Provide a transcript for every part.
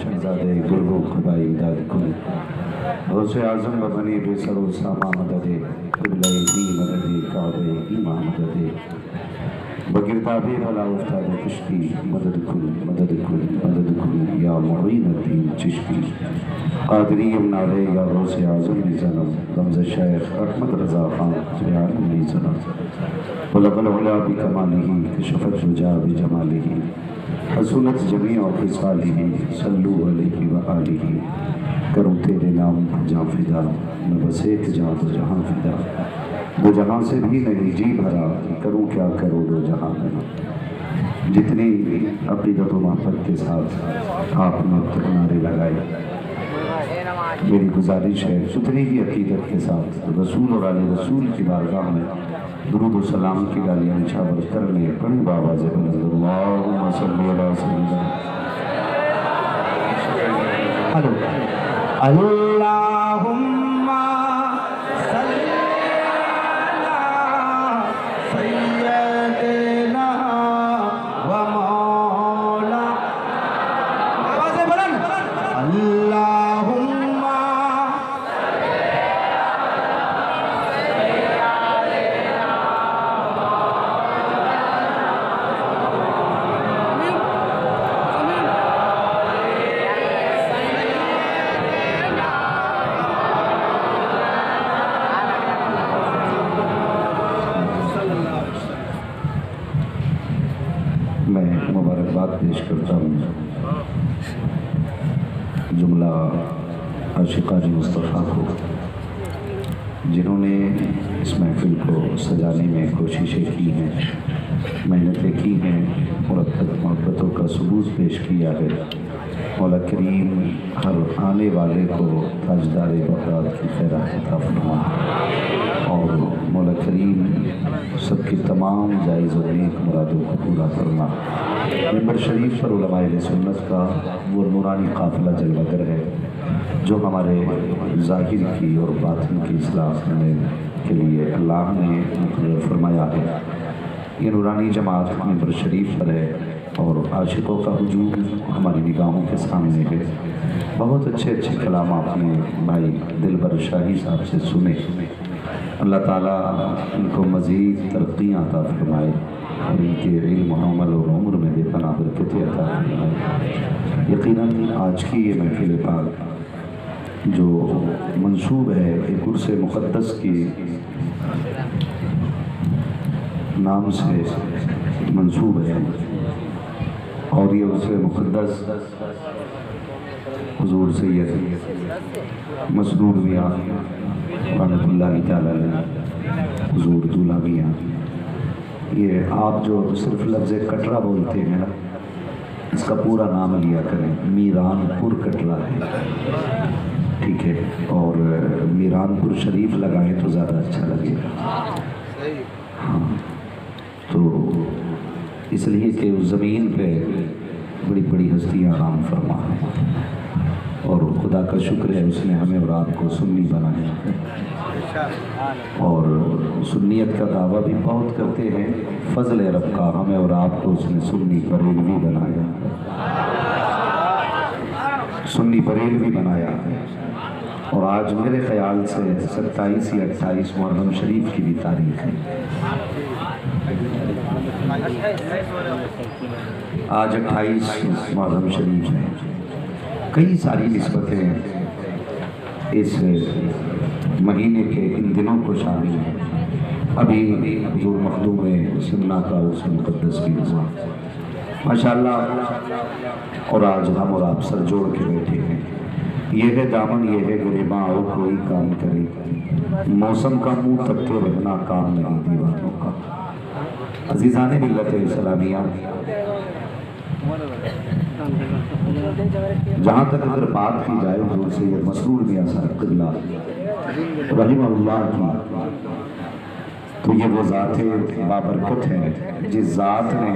शहजादे गुरगो खुदाई दाद कुल गौसे आज़म बनी बेसरो सामा मददे कुबले दी मददे काबे ईमा मददे बगिरदाबे वाला उस्ताद चिश्ती मदद कुल या मुईनुद्दीन चिश्ती कादरी नारे या गौसे आज़म निज़नम रमज़ शेख अहमद रज़ा खान ज़ियान निज़नम वलगल उला बिकमालिही कशफत रुजा बिजमालिही हसूनत जमी और खिसालिही सल्लु अलैहि व आलिही करूँ तेरे नाम जहाँ फिदा न बस एक जहाँ तो जहाँ फिदा दो जहाँ से भी नहीं जी भरा करूँ क्या करो दो जहाँ में जितनी अक़ीदत व मोहब्बत के साथ आपने नारे लगाए मेरी गुजारिश है उतनी ही अक़ीदत के साथ रसूल और आले रसूल की बारगाह में दुरूद व सलाम की गालियाँ निछावर करने पड़ी बाबा से अल्लाहुम्मा सल्ली अला सय्यिदना हेलो अल्लाहुम्मा सल्ली अला सय्यिदना व मौला आवाज़ बुलंद अल्लाहुम्मा मैं मुबारकबाद पेश करता हूँ जुमला आशिक़ान मुस्तफ़ा को जिन्होंने इस महफ़िल को सजाने में कोशिशें की हैं, मेहनतें की हैं, मोहब्बतों का सबूत पेश किया है। मौला करीम हर आने वाले को ताजदार बगदाद की खैरात अता फरमाए और मौला करीम सबकी तमाम जायज़ और नेक मुरादों को पूरा करना। मिंबर शरीफ पर उलमाए सुन्नत का वो नूरानी काफ़िला जलवागर है जो हमारे ज़ाहिर की और बातिन की इस्लाह करने के लिए अल्लाह ने मुक़र्रर फरमाया है। ये नूरानी जमात मिंबर शरीफ पर है और आशिकों का हुजूम हमारी निगाहों के सामने है। बहुत अच्छे अच्छे कलाम आपने भाई दिलबर शाही साहब से सुने। अल्लाह ताला इनको मज़ीद तरक्कियाँ अता फरमाए और इनके इल्म अमल और उम्र में बेपनाह बरकतें अता फरमाए। यकीनन आज की ये महफ़िल पाक जो मंसूब है एक उर्स मुक़द्दस की नाम से मंसूब है और ये उर्स मुक़द्दस हुज़ूर सैयद मसरूर मियां रहमतुल्लाहि तआला अलैह हुज़ूर दूल्हा मियां, ये आप जो सिर्फ लफ्ज़ कटरा बोलते हैं ना, इसका पूरा नाम लिया करें। मीरानपुर कटरा है, ठीक है, और मीरानपुर शरीफ लगाएं तो ज़्यादा अच्छा लगेगा। हाँ, तो इसलिए कि उस ज़मीन पे बड़ी बड़ी हस्तियाँ आराम फरमा और खुदा का शुक्र है उसने हमें और आपको सुन्नी बनाया और सुन्नियत का दावा भी बहुत करते हैं। फजल रब का हमें और आपको उसने सुन्नी बरेलवी बनाया, सुन्नी बरेलवी बनाया है। और आज मेरे ख़याल से 27 या 28 मुहर्रम शरीफ की भी तारीख़ है। आज 28 मुहर्रम शरीफ है। कई सारी निस्बतें इस महीने के इन दिनों को शामिल हैं। अभी हुज़ूर मखदूम सुन्ना का उर्स मुक़द्दस भी हुआ माशाअल्लाह, और आज हम और आप सर जोड़ के बैठे हैं। ये है दामन, ये है गिरेबां, और कोई काम करे, मौसम का मुँह तकते रहना काम नहीं दीवानों का। अज़ीज़ाने मिल्लत इस्लामिया, जहाँ तक अगर बात की जाए हुज़ूर सैयद मसरूर मियां साहब क़िबला रहमहुल्लाह की, तो ये वो ज़ात बाबरकत है जिस ज़ात ने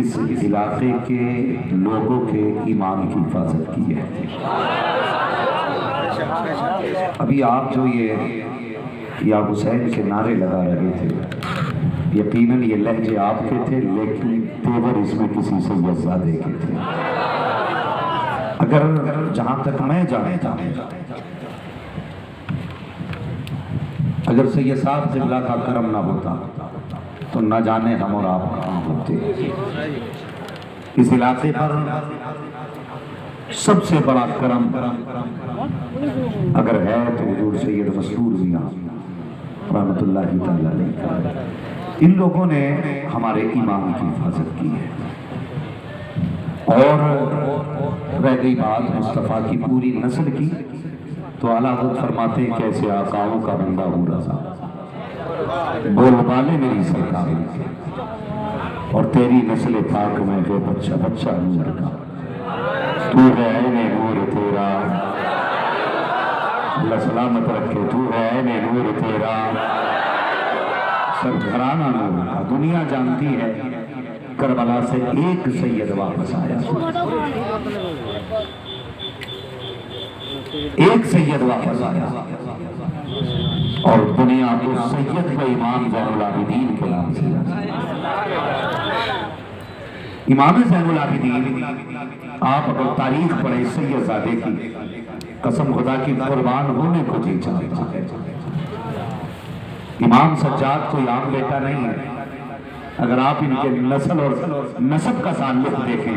इस इलाके के लोगों के ईमान की हिफाजत की है। अभी आप जो ये या हुसैन के नारे लगा रहे थे, यकीनन ये लहजे आपके थे, लेकिन तेवर इसमें किसी सैयदज़ादे के थे। अगर जहां तक मैं जानता हूं, अगर सैयद साहब क़िबला का करम ना होता तो न जाने हम और आप कहाँ होते। इस इलाके पर सबसे बड़ा करम अगर है तो हुजूर सैयद मसरूर मियां रहमतुल्लाहि तआला अलैह। इन लोगों ने हमारे इमाम की हिफाजत की है। और रह गई बात मुस्तफ़ा की पूरी नस्ल की, तो आला हज़रत फरमाते हैं कैसे आकाओं का बंदा हूँ रज़ा, बोल बाले मेरी सरकार और तेरी नस्ल पाक में है बच्चा बच्चा नूर का। तू है ऐने नूर तेरा, अल्लाह सलामत रखे, तू है ऐने नूर तेरा, सब घराना नूर का। दुनिया जानती है करबला से एक सैयद वापस आया, एक सैयद वापस आया और दुनिया को सैयद व इमाम ज़ैनुल आबिदीन के नाम से। इमाम ज़ैनुल आबिदीन, आप अगर तारीख पढ़े सैयदज़ादे की, कसम खुदा की कुर्बान होने को जी चाहता है। इमाम सज्जाद कोई आम बेटा नहीं है। अगर आप इनके नस्ल और नसब का ताल्लुक देखें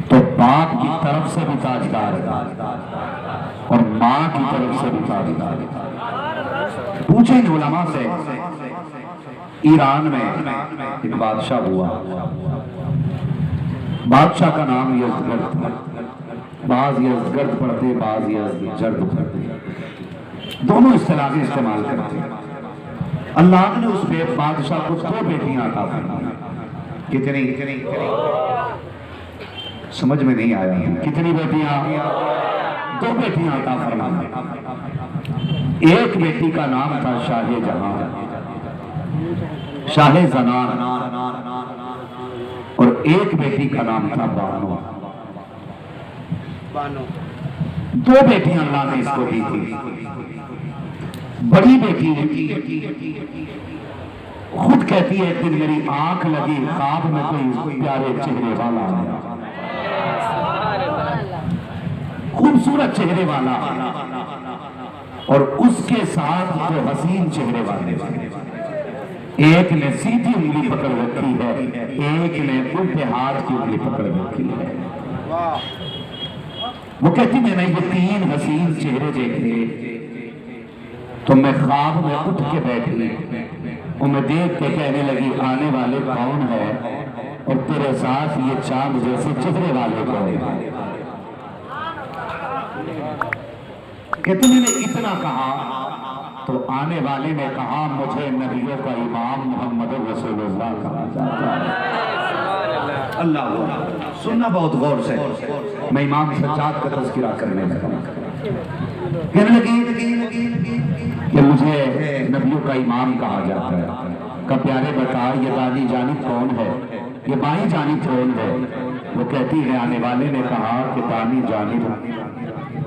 तो बाप की तरफ से भी ताजदार और माँ की तरफ से भी ताजदार। पूछे इन उलमा से, ईरान में एक बादशाह हुआ, बादशाह का नाम यज़गर्द था। बाज यज़गर्द पढ़ते, बाज यज़जर्द पढ़ते, दोनों इस्तिलाहें इस्तेमाल करते। अल्लाह ने उस पे बादशाह को 2 बेटियां अता फरमाई। कितनी समझ में नहीं आया, कितनी बेटियां? 2 बेटियां अता फरमाई। एक बेटी का नाम था शाहे जहां, शाहे ज़नान, और एक बेटी का नाम था बानो। 2 बेटियां अल्लाह ने इसको दी थी। बड़ी बेटी खुद कहती है, एक दिन मेरी आंख लगी, ख्वाब में कोई प्यारे चेहरे वाला आया, खूबसूरत चेहरे वाला, और उसके साथ 2 हसीन चेहरे वाले। एक ने सीधी उंगली पकड़ रखी है, एक ने उल्टे हाथ की उंगली पकड़ रखी है। वो कहती मैंने ये 3 हसीन चेहरे देखे तो मैं ख्वाब में उठ के बैठी और मैं देख के कहने लगी आने वाले कौन है, और तेरे साथ ये चांद जैसे चेहरे वाले कौन है। कहते मैंने इतना कहा तो आने वाले ने कहा मुझे नबियों का इमाम मोहम्मद रसूलुल्लाह कहा जाता है। अल्लाह, सुनना बहुत गौर से। मैं इमाम सज्जाद का तज़किरा करने लगा, कहने लगी कि मुझे नबियों का इमाम कहा जाता है। का प्यारे बता ये दादी जानिब कौन है, ये बाई जानिब कौन है? वो कहती है आने वाले ने कहा कि दानी जानिब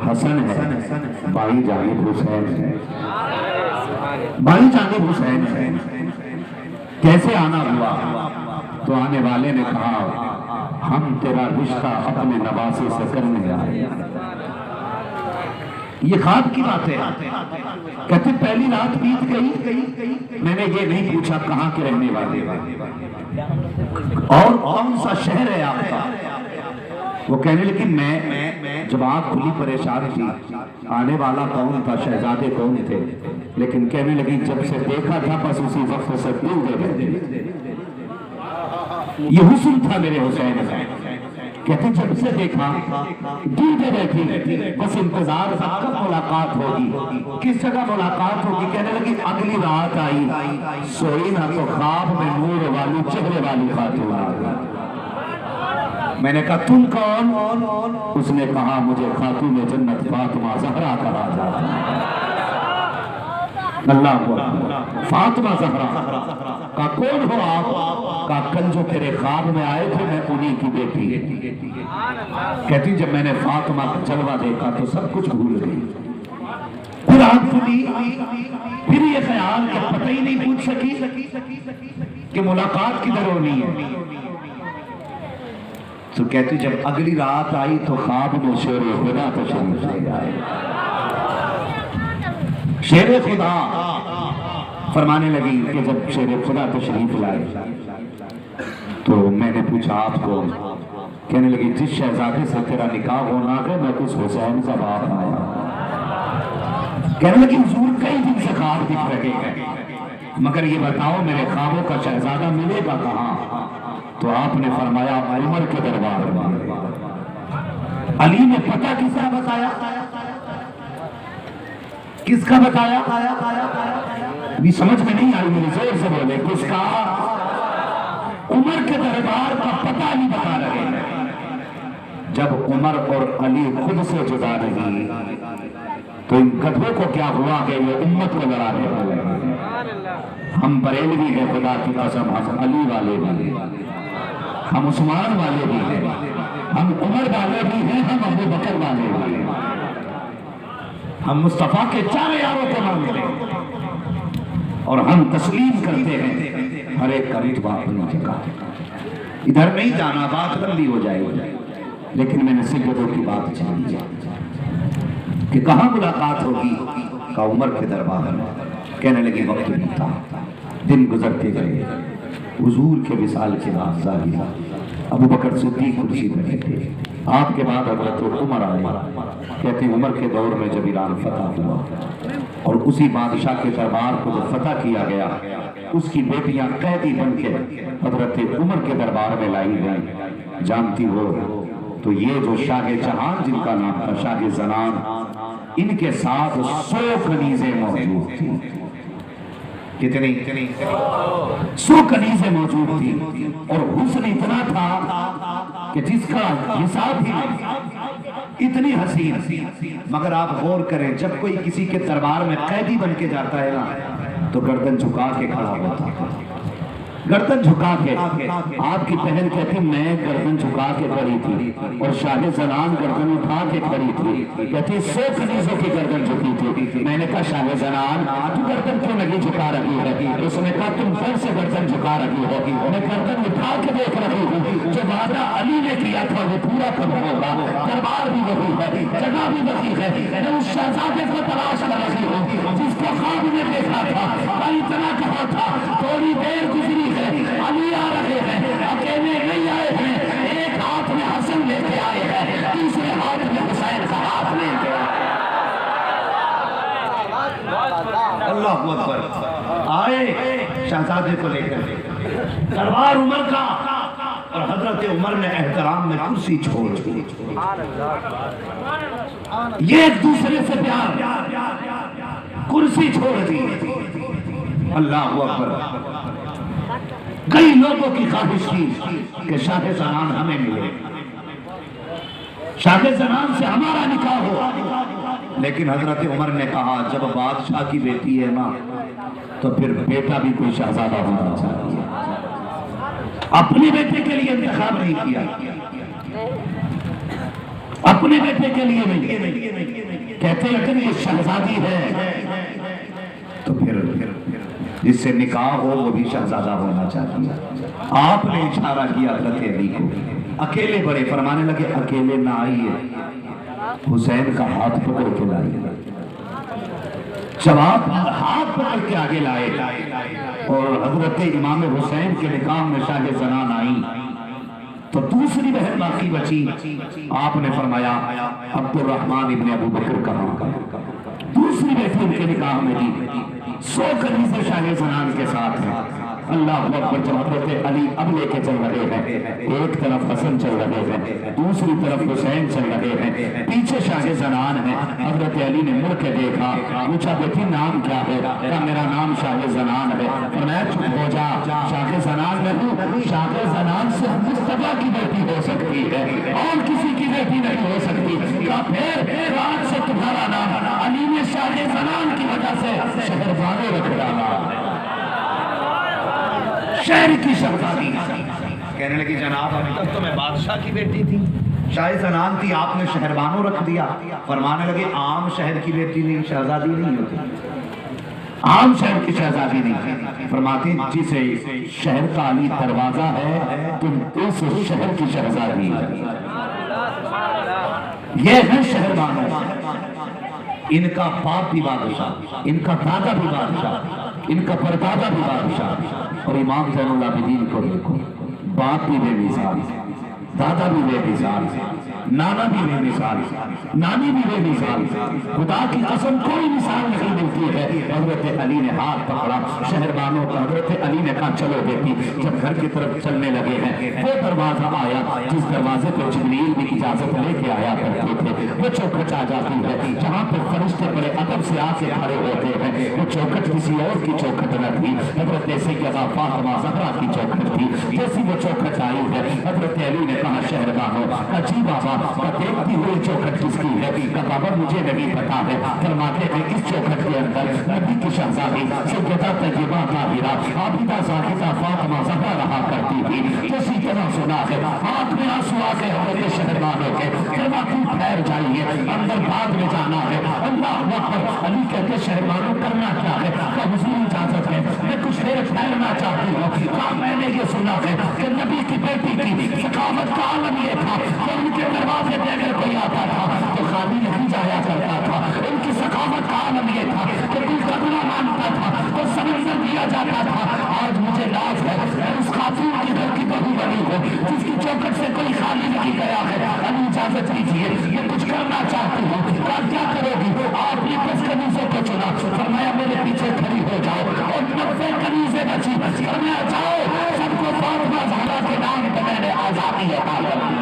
हसन है, बाई जानिब हुसैन है, बाई जानिब हुसैन है। कैसे आना हुआ? तो आने वाले ने कहा हम तेरा रिश्ता अपने नवासे से करने आए। ये ख्वाब की बात है। कहते पहली रात बीत गई, मैंने ये नहीं पूछा कहाँ के रहने वाले और कौन सा शहर है आपका। वो कहने लगी मैं जब आँख खुली परेशान थी, आने वाला कौन था, शहजादे कौन थे। लेकिन कहने लगी जब से देखा था बस उसी वक्त से दिल दे गए। ये हुस्न था मेरे हुसैन का। कहते जब से देखा दिल दे बैठी, बस इंतजार था कब मुलाकात होगी, किस जगह मुलाकात होगी। कहने लगी अगली रात आई, सोई ना तो ख्वाब में नूर वाली चेहरे वाली खातून आ गई। मैंने कहा तुम कौन? उसने कहा मुझे खातून जन्नत फातिमा ज़हरा कहा जाता है। अल्लाह को फातिमा ज़हरा का कौन हो आप? का कल जो तेरे ख्वाब में आए थे मैं उन्हीं की बेटी। कहती जब मैंने फातिमा का जलवा देखा तो सब कुछ भूल गई। फिर आंख खुली, फिर ये ख्याल कि पता ही नहीं पूछ सकी कि मुलाकात किधर होनी है। तो कहती जब अगली रात आई तो ख्वाब में शेर खुदा तशरीफ ले आए। शेर खुदा फरमाने लगी कि जब शेर खुदा तशरीफ लाए तो मैंने पूछा आपको, कहने लगी जिस शहजादे से तेरा निकाह होना है मैं उस हुसैन का बाप आया। कहने लगी हुजूर कई दिन से ख्वाब दिख रहे हैं, मगर ये बताओ मेरे ख्वाबों का शहजादा मिलेगा कहाँ? तो आपने फरमाया उमर के दरबार में। अली ने पता किसका बताया? किसका बताया? भी समझ में नहीं आई, मेरे जोर से बोले किसका? उमर के दरबार का पता नहीं बता रहे हैं। जब उमर और अली खुद से जुदा नहीं तो इन गधों को क्या हुआ कि ये उम्मत को लड़ाने वाले हैं। हम बरेलवी हैं खुदा की कसम, हम अली वाले भी हैं, हम उस्मान वाले भी हैं, हम उमर वाले भी हैं, हम अबू बकर वाले भी हैं, हम मुस्तफा के चारों यारों को मानते हैं और हम तस्लीम करते हैं हर एक का रुतबा अपनी जगह। इधर नहीं जाना, बात लंबी हो जाएगी, लेकिन मैंने सिद्दतों की बात जानी कि कहाँ मुलाकात होगी? का उमर के दरबार में। कहने लगी वक्त बीता, दिन गुजरते गए, हुजूर के विसाल के बाद ज़ाहिरा अबू बकर सिद्दीक़ कुर्सी पर बैठे, आपके बाद हज़रत उमर आए। कहते उमर के दौर में जब ईरान फतह हुआ और उसी बादशाह के दरबार को जब फतह किया गया, उसकी बेटियां कैदी बन के हज़रत उमर के दरबार में लाई गई। जानती हो तो ये जो शाह जहान जिनका नाम था शाह ज़नान, इनके साथ 100 कनीज़ें मौजूद थी। कितनी? 100 कनीज़ें मौजूद थी और हुस्न इतना था कि जिसका हिसाब ही नहीं, इतनी हसीन। मगर आप गौर करें, जब कोई किसी के दरबार में कैदी बन के जाता है ना तो गर्दन झुका के खड़ा होता है, गर्दन झुका के। आपकी बहन कहती मैं गर्दन झुका के खड़ी थी और शाह ज़नान गर्दन उठा के खड़ी थी। कहती 100 कनीज़ों की गर्दन झुकी थी। मैंने कहा शाह ज़नान तू गर्दन क्यों नहीं झुका रही है? उसने कहा तुम फिर से गर्दन झुका रही हो, मैं गर्दन उठा के देख रही हूँ। जो वादा अली ने किया था वो पूरा कब होगा? दरबार भी वही है, जगह भी वही है, मैं उस शहजादे को तलाश कर रही हूँ जिसको ख्वाब में देखा था। इतना कहा था, थोड़ी देर गुजरी है, अली आ रहे हैं, अकेले नहीं आए हैं, एक हाथ में हसन लेके आए हैं, दूसरे हाथ में हुसैन का हाथ लेके अल्लाहू अकबर आए शहजादे को लेकर दरबार उमर का। और हजरत उमर ने एहतराम में कुर्सी छोड़ दी, ये एक दूसरे से प्यार, कुर्सी छोड़ दी। अल्लाहू अकबर। कई लोगों की ख्वाहिश थी कि शाह ज़नान हमें मिले, शाह ज़नान से हमारा निकाह हो, लेकिन हजरत उमर ने कहा जब बादशाह की बेटी है ना तो फिर बेटा भी कोई शहजादा होना चाहिए। अपने बेटे के लिए इंतखाब नहीं किया, अपने बेटे के लिए नहीं। कहते अगर ये शहजादी है तो फिर जिससे निकाह हो वो भी शहजादा होना चाहिए। आपने इशारा किया हज़रत अली को, अकेले बड़े, फरमाने लगे अकेले ना आइए, हुसैन का हाथ पकड़ के लाइए। जब आप हाथ पकड़ के आगे लाए और हजरत इमाम हुसैन के निकाह में शाह ज़नान आई तो दूसरी बहन बाकी बची। आपने फरमाया अब्दुर्रहमान इब्ने अबू बकर का दूसरी बेटी उनके निकाह में दी। 100 कनीज़ें शाह ज़नान के साथ हैं। अल्लाह अकबर। जब हज़रत अली अब लेके चल रहे हैं, एक तरफ हसन चल रहे हैं, दूसरी तरफ हुसैन चल रहे हैं, पीछे शाह ज़नान है। हज़रत अली ने मुड़ के देखा, पूछा बेटी नाम क्या है? कहा मेरा नाम शाह ज़नान है। फरमाया चुप हो जा, शाह ज़नान नहीं, शाह ज़नान से मुस्तफा की बेटी हो सकती है और किसी की बेटी नहीं हो सकती। कहा फिर आज से तुम्हारा नाम अली ने शाह ज़नान की वजह से शहरबानो रख डाला, शहर की शहजादी। कहने लगी जनाब अभी तक तो मैं बादशाह की बेटी थी, शाह ज़नान थी, आपने शहरबानो रख दिया। फरमाने लगे आम शहर की बेटी नहीं, शहजादी नहीं होती, आम शहर की शहजादी नहीं। फरमाते जिसे शहर का अली दरवाजा है तुम उस शहर की शहजादी। ये है शहरबानो, इनका बाप भी बादशाह, इनका दादा भी बादशाह, इनका परदादा भी बादशाह। और इमाम ज़ैनुल आबिदीन को देखो, बाप भी बेमिसाल, दादा भी बेमिसाल, नाना भी बेमिसाल, नानी भी बेमिसाल। खुदा की कसम कोई मिसाल नहीं मिलती है। हजरत अली ने हाथ पकड़ा शहरबानों का, हजरत अली ने कहा चलो बेटी। जब घर की तरफ चलने लगे हैं, वो दरवाजा आया जिस दरवाजे पर जिब्रील भी इजाजत लेके आया करते थे, वो चौखट आ जाती है जहाँ पर फरिश्ते बड़े अदब से आके खड़े होते हैं। वो चौखट किसी और की चौखट न थी, हजरत सैयदा फातिमा ज़हरा की चौखट थी। जैसी वो चौखट आई है, हजरत अली ने कहा शहरबानों, जी बाबा देखती हुई चौखट किसकी है? बाबा मुझे नहीं पता है। फरमाते हैं इस चौखट के अंदर नबी की शहजादी सैयदा तैयबा ताहिरा आबिदा ज़ाहिदा फातिमा ज़हरा रहा करती थी। किसी तरह सुना है, आंख में आंसू आ गए हमारे शहरबानों के। फरमाती ठहर जाइए, अंदर बाद में जाना है। अल्लाह अकबर। अली कहते शहरबानों करना क्या है? हुजूर इजाजत है, मैं कुछ देर ठहरना चाहती हूँ। कहा मैंने ये सुना है कि नबी की बेटी की सखावत का आलम ये था कि उनके दरवाजे पे अगर कोई आता था तो खाली नहीं जाया करता था। उनकी सखावत का आलम ये था कि कोई कदमा मांगता था तो समंदर दिया जाता था। आज मुझे लाज है मैं उस खातून की घर की बहू बनी हूँ जिसकी चौखट से कोई खाली नहीं गया है। अली इजाजत दीजिए, ये कुछ करना चाहती हूँ। क्या करोगी? आपने 10 कनीज़ों को चुना, फरमाया मेरे पीछे खड़ी हो जाओ और 90 कनीज़ें बची। फरमाया जाओ, सबको फातिमा ज़हरा के नाम पर मैंने आजादी अता कर दी।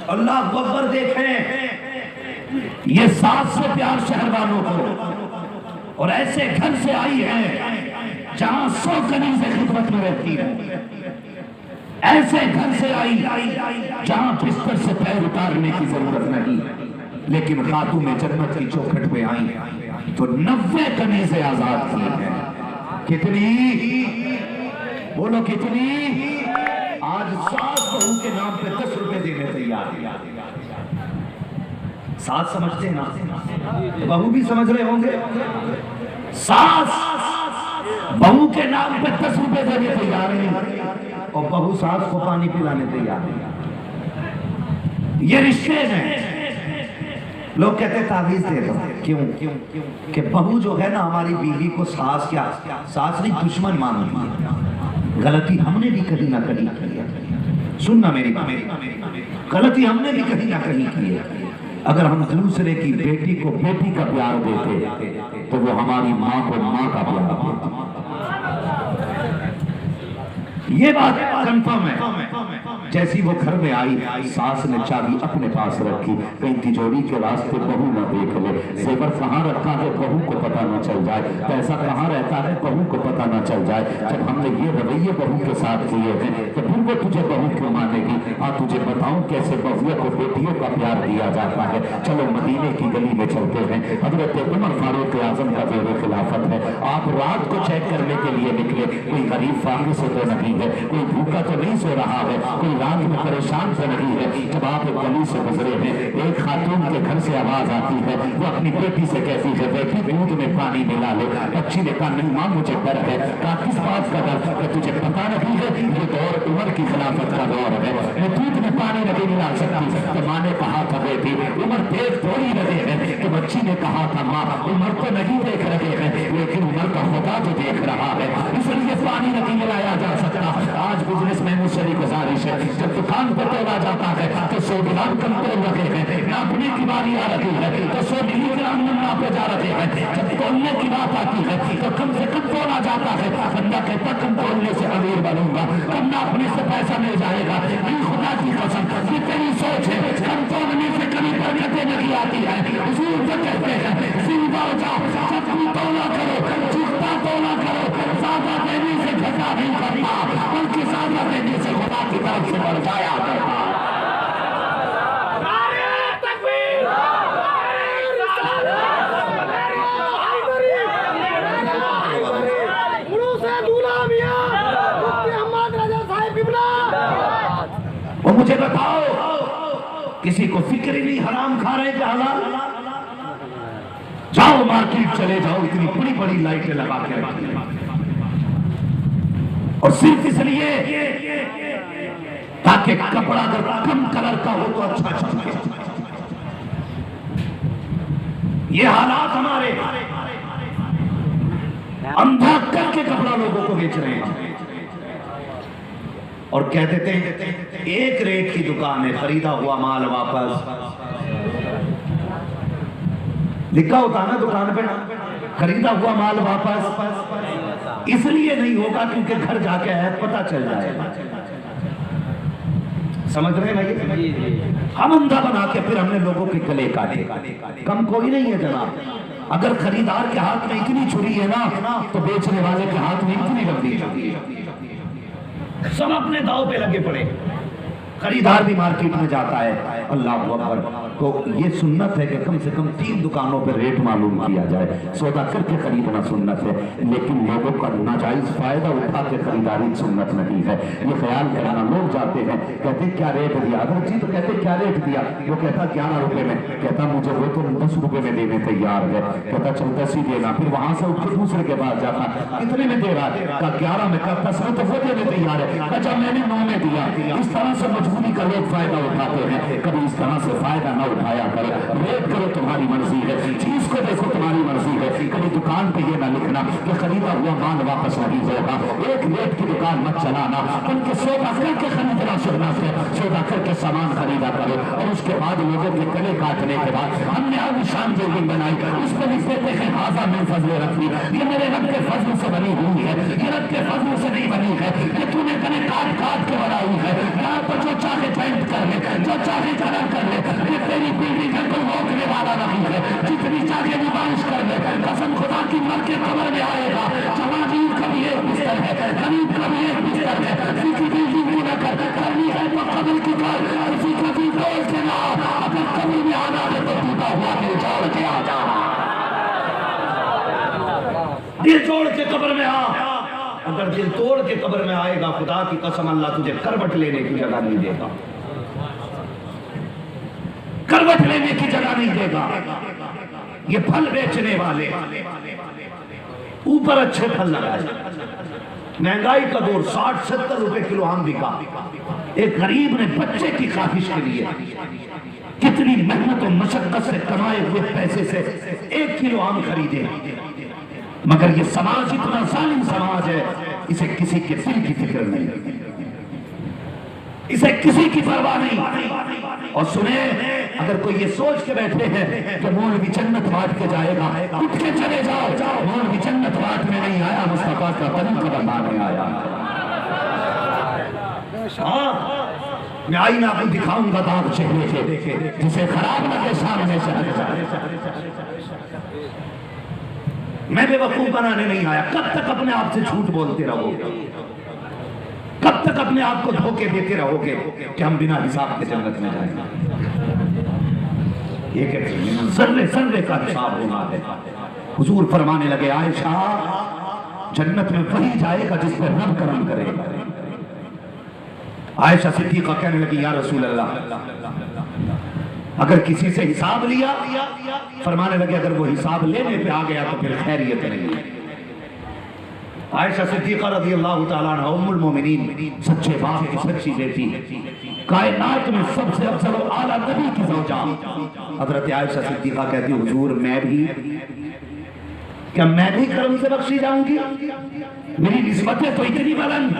अल्लाह अकबर। देखें ये 7 से प्यार शहरबानों को, और ऐसे घर से आई है जहां 100 कनीज़ें खिदमत में रहती है। ऐसे घर से आई जहां बिस्तर से पैर उतारने की जरूरत नहीं, लेकिन खातून जन्नत की चौखट पे आई तो 90 कनीज़ें आजाद की हैं। कितनी? बोलो कितनी? आज सास बहू के नाम पे 10 रुपए देने तैयार है। सास समझते हैं ना, बहू भी समझ रहे होंगे। सास बहू के नाम पे 10 रुपए देने तैयार है और बहू सास को पानी पिलाने तैयार है। ये रिश्ते हैं। लोग कहते हैं तावीज दे दो। क्यों? कि बहू जो है ना हमारी बीवी को सास क्या, सास नहीं दुश्मन मानती है। गलती हमने भी कहीं ना कहीं की है। सुनना मेरी बात, गलती हमने भी कहीं ना कहीं की है। अगर हम दूसरे की बेटी को बेटी का प्यार देते तो वो हमारी माँ को माँ का प्यार देती। ये बात कंफर्म है। जैसी वो घर में आई, सास ने चाबी अपने पास रखी, कहीं तिजोरी के रास्ते बहू न देख ले, जेवर कहाँ रखा है बहू को पता न चल जाए, पैसा कहाँ रहता है बहू को पता न चल जाए। जब हमने ये रवैये बहू के साथ किए हैं तो फिर वो तुझे बहू क्यों मानेगी? तुझे बताऊं कैसे बहुओं को बेटियों का प्यार दिया जाता है। चलो मदीने की गली में चलते हैं। हजरत उमर फारूक आजम का जो खिलाफत है, आप रात को चेक करने के लिए निकले। कोई गरीब फाकिर से तो नहीं है, कोई भूखा तो नहीं सो रहा है, कोई रात में परेशान तो नहीं है। जब आप एक गली से गुजरे हैं, एक खातून के घर से आवाज आती है, वो अपनी बेटी से कहती है बेटी दूध में पानी मिला ले। बच्ची ने कहा नहीं मां मुझे डर है। कहा किस बात का डर? तुझे पता नहीं है ये दौर उमर की खिलाफत का दौर है, मैं दूध में पानी नहीं मिला सकती। तो माँ ने कहा था बेटी उमर देख थोड़ी रहे हैं। तो बच्ची ने कहा था माँ उमर तो नहीं देख रहे हैं, लेकिन उमर का खुदा तो देख रहा है, इसलिए पानी नहीं मिलाया जा सकता। आज बिजनेस में मुझसे गुजारिश है, जब दुकान पर तोला जाता है तो 100 ग्राम कम तोल रखे हैं, नापने की बारी आ रही है तो 100 मिलीग्राम नापे जा रहे हैं। जब तोलने की बात आती है तो कम से कम तोला जाता है। बंदा कहता कम तोलने से अमीर बनूंगा, कम नापने से पैसा मिल जाएगा। खुदा की कसम ये तेरी सोच है, कम तोलने से कभी बरकतें नहीं आती है। हुजूर तो कहते हैं जिंदा जाओ, जब तुम तोला करो चुकता तोला करो, ज्यादा देने से घटा नहीं करता, उनकी ज्यादा देने से खुदा की तरफ से बढ़ जाया करता। मुझे बताओ, किसी को फिक्र ही नहीं हराम खा रहे क्या हलाल? जाओ मार्केट चले जाओ, इतनी बड़ी बड़ी लाइटें लगा के रखी हैं, और सिर्फ इसलिए ताकि कपड़ा अगर कम कलर का हो तो अच्छा चमके। ये हालात हमारे, अंधा करके कपड़ा लोगों को बेच रहे हैं और कह देते हैं एक रेट की दुकान है, खरीदा हुआ माल वापस। लिखा होता ना दुकान पे, खरीदा हुआ माल वापस। इसलिए नहीं होगा क्योंकि घर जाके ऐप पता चल जाएगा। समझ रहे हैं भाई? हम अंधा बना के फिर हमने लोगों के गले काटे। कम कोई नहीं है जनाब। अगर खरीदार के हाथ में इतनी छुरी है ना, तो बेचने वाले के हाथ में इतनी लंबी छुरी है। सब अपने दाव पे लगे पड़े। खरीदार भी मार्केट में जाता है, अल्लाह अकबर। तो ये सुन्नत है कि कम से कम 3 दुकानों पर रेट मालूम किया जाए, सौदा करके खरीदना सुन्नत है। लेकिन लोगों का नाजायज फायदा उठा के खरीदारी सुन्नत नहीं है। ये ख्याल करना, लोग जाते हैं कहते क्या रेट दिया, अगर जी तो कहते क्या रेट दिया, वो कहता 11 रुपए में, कहता मुझे वो तो 10 रुपए में देने तैयार है, कहता चल 10 ही देना। फिर वहां से उठ के दूसरे के पास जाता, कितने में दे रहा है, कहा 11 में, कहा 10 में, तो वो देने तैयार है, कहा जब मैंने 9 में दिया। इस तरह से मजबूरी का लोग फायदा उठाते हैं। कभी इस तरह से फायदा न उठाया करो। रेट करो तुम्हारी मर्जी है, चीज को देखो तुम्हारी मर्जी है। कभी दुकान पे ये ना लिखना कि खरीदा हुआ माल वापस नहीं होगा। एक रेट की दुकान मत चलाना, बल्कि सौदा करके खरीदना सुन्नत है। सौदा करके सामान खरीदा करो और उसके बाद लोगों के गले काटने के बाद हमने आलिशान बिल्डिंग बनाई, उस पर लिख देते हैं हाजा मिन फजल रखी, ये मेरे रब के फजल से बनी हुई है, ये रब के फजल से नहीं बनी है, ये तूने गले काट काट के बनाई है। यहाँ पर जो चाहे पेंट कर ले, जो चाहे कलर कर ले, ये तेरी बिल्डिंग है, कोई रोकने वाला नहीं है। जितनी चाहे निबाश कर ले, कसम खुदा की मर के कब्र में आएगा। जवानीर का भी एक बिस्तर है, गरीब का भी एक बिस्तर है। किसी की बिल्डिंग भी न कर, करनी है तो कब्र की कर, किसी का भी बोल के ना। अगर कब्र में आना है तो टूटा हुआ दिल जोड़ के आ जा, दिल जोड़ के कब्र में आ। अगर दिल तोड़ के कब्र में आएगा, खुदा की कसम अल्लाह तुझे करवट लेने की जगह नहीं देगा, करवट लेने की जगह नहीं देगा। ये फल बेचने वाले ऊपर अच्छे फल लगाए, महंगाई का दौर, 60-70 रुपए किलो आम बिका। एक गरीब ने बच्चे की ख्वाहिश के लिए कितनी मेहनत और मशक्कत से कमाए हुए पैसे से 1 किलो आम खरीदे, मगर ये समाज इतना जालिम समाज है, इसे किसी के दिल की फिक्र नहीं, इसे किसी की परवाह नहीं। और सुने, अगर कोई ये सोच के बैठे हैं कि मौलवी जन्नत बांट के जाएगा, उठ के चले जाओ। मौलवी जन्नत बांटने नहीं आया, मुस्तफा का तरीका बताने आया। हाँ, मैं आईना आपको दिखाऊंगा दाग चेहरे के, जिसे खराब लगे सामने से हट जाए। मैं बेवकूफ बनाने नहीं आया। कब तक अपने आप से झूठ बोलते रहोगे, कब तक अपने आप को धोखे देते रहोगे कि हम बिना हिसाब के जन्नत में जाएंगे? एक सर्रे सर्रे का हिसाब होना है। हुजूर फरमाने लगे, आयशा जन्नत में वही जाएगा जिस पर रब करम करेगा। आयशा सिद्दीक़ा कहने लगी, या रसूल अल्लाह, अगर किसी से हिसाब लिया, फरमाने लगे अगर वो हिसाब लेने पे आ गया तो फिर खैरियत नहीं। आयशा सिद्दीक़ा रज़ियल्लाहु ताला अन्हा उम्मुल मोमिनीन, सच्चे बाप की सच्ची बेटी, कायनात में सबसे अफजल और आला नबी की ज़ौजा हज़रत आयशा सिद्दीक़ा कहती, हुजूर मैं भी, क्या मैं भी करम से बख्शी जाऊंगी? मेरी निस्बतें तो इतनी बुलंद।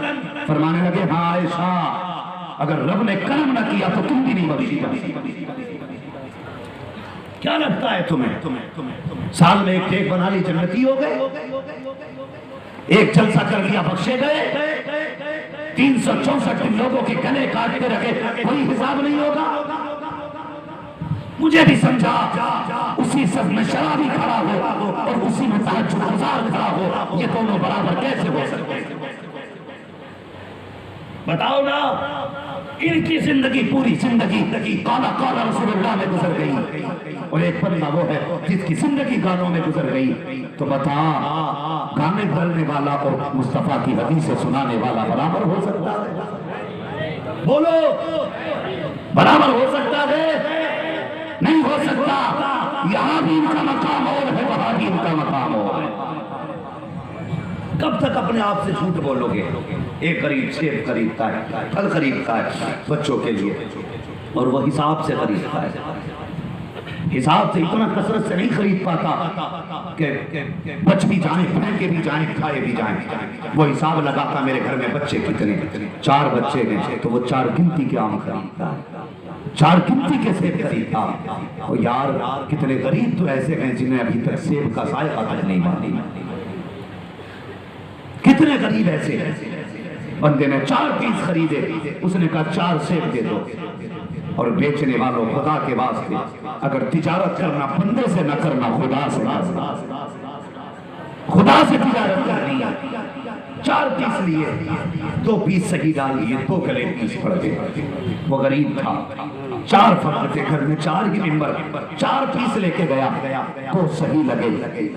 फरमाने लगे, हाँ आयशा, अगर रब ने करम न किया तो तुम भी नहीं बख्शी जाओगी। क्या लगता है तुम्हें साल में एक टेक बना ली जन्नती हो गए, एक जलसा कर लिया बख्शे गए, 364 दिन लोगों के गले काटते रखे, कोई हिसाब नहीं होगा? मुझे भी समझा, उसी सब में शराबी खड़ा हो और उसी में तहज्जुद गुजार खड़ा हो, ये दोनों बराबर कैसे हो सकते हैं? बताओ ना। इनकी जिंदगी, पूरी जिंदगी काला काला रसूलुल्लाह में गुजर गई, और एक बंदा वो है जिसकी जिंदगी गानों में गुजर गई। तो बता, गाने बोलने वाला और मुस्तफा की हदीसें सुनाने वाला बराबर हो सकता है? बोलो, बराबर हो सकता है? नहीं हो सकता। यहां भी इनका मकाम और है, वहां भी इनका मकाम और है। कब तक अपने आप से झूठ बोलोगे? एक गरीब सेब खरीदता है, फल खरीदता है बच्चों के लिए, और वो हिसाब से खरीदता है। हिसाब से इतना कसरत से नहीं खरीद पाता कि बच भी जाए, फेंके भी जाए, खाए भी जाए। वो हिसाब लगाता मेरे घर में बच्चे कितने, 4 बच्चे हैं, तो वो 4 गिनती के आम खरीदता है, 4 गिनती के सेब खरीदता। और यार कितने गरीब तो ऐसे हैं जिन्हें अभी तक सेब का जायका तक नहीं मालूम। कितने गरीब ऐसे हैं। बंदे ने 4 पीस खरीदे, उसने कहा 4 सेब दे दो। और बेचने वालों, खुदा के वास्ते अगर तिजारत करना बंदे से न करना, खुदा से तिजारत करनी है। 4 पीस लिए, 2 पीस सही डाल दिए, 2 गले पीस पड़ गए। वो गरीब था, 4 फर्द थे घर में, 4 ही मेंबर, 4 पीस लेके गया, 2 सही लगे,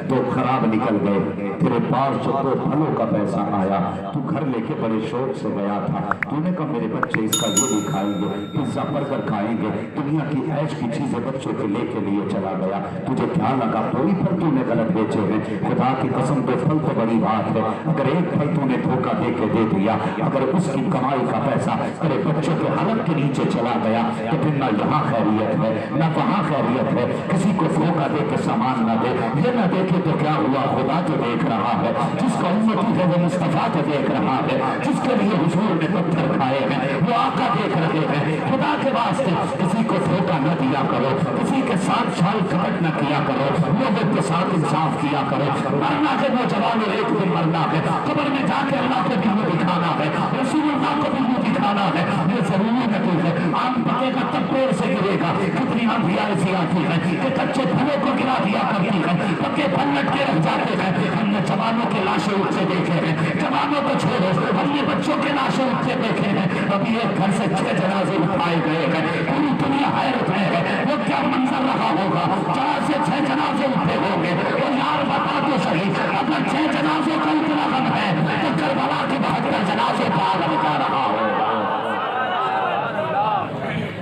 2 खराब निकल गए। तेरे पास जो 2 फलों का पैसा आया, तू घर लेके बड़े शौक से गया था, तूने कहा मेरे बच्चे इसका ये भी खाएंगे, पिज्जा बर्गर खाएंगे, दुनिया की ऐश की चीजें बच्चों के लेके लिए चला गया। तुझे क्या लगा कोई फल तूने गलत बेचे हैं? खुदा की कसम, 2 फल तो बड़ी बात है, अगर 1 फल तूने धोखा दे के दे दिया, अगर उसकी कमाई का पैसा तेरे बच्चों के हलक के नीचे चला गया, तो फिर ना यहाँ खैरियत है ना वहाँ खैरियत है। किसी को धोखा दे के सामान ना दे, ये ना देखे तो क्या हुआ, खुदा तो देख रहा है। जिसका उम्मती है वो मुस्तफा तो देख रहा है, जिसके लिए हुजूर ने पत्थर खाए हैं वो आका देख रहे हैं। खुदा के वास्ते किसी को धोखा न दिया करो, किसी के साथ छल कपट न किया करो, लोगों के साथ इंसाफ किया करो। मरना है वो जवानों, एक दिन मरना है, कब्र में जाके अल्लाह को भी मुंह दिखाना है, रसूलुल्लाह को भी मुंह दिखाना है। ये जरूरी नतीज है। आम पकेगा तब पेड़ से गिरेगा। कितनी आंधी ऐसी आती है कि कच्चे फलों को गिरा दिया करती है, पक्के फल लटके रह जाते हैं। हमने जवानों के लाशें उठते देखे हैं, जवानों को छोड़ो, हमने बच्चों के लाशें उठते देखे हैं। अभी एक घर से 6 जनाजे उठाए गए हैं, पूरी दुनिया हैरत में है। वो क्या मंजर रहा होगा, 4 से 6 जनाजे उठे होंगे। और यार बता तो सही, अगर 6 जनाजों का इतना गम है तो करबला के 72 जनाजे पार बता रहा होगा।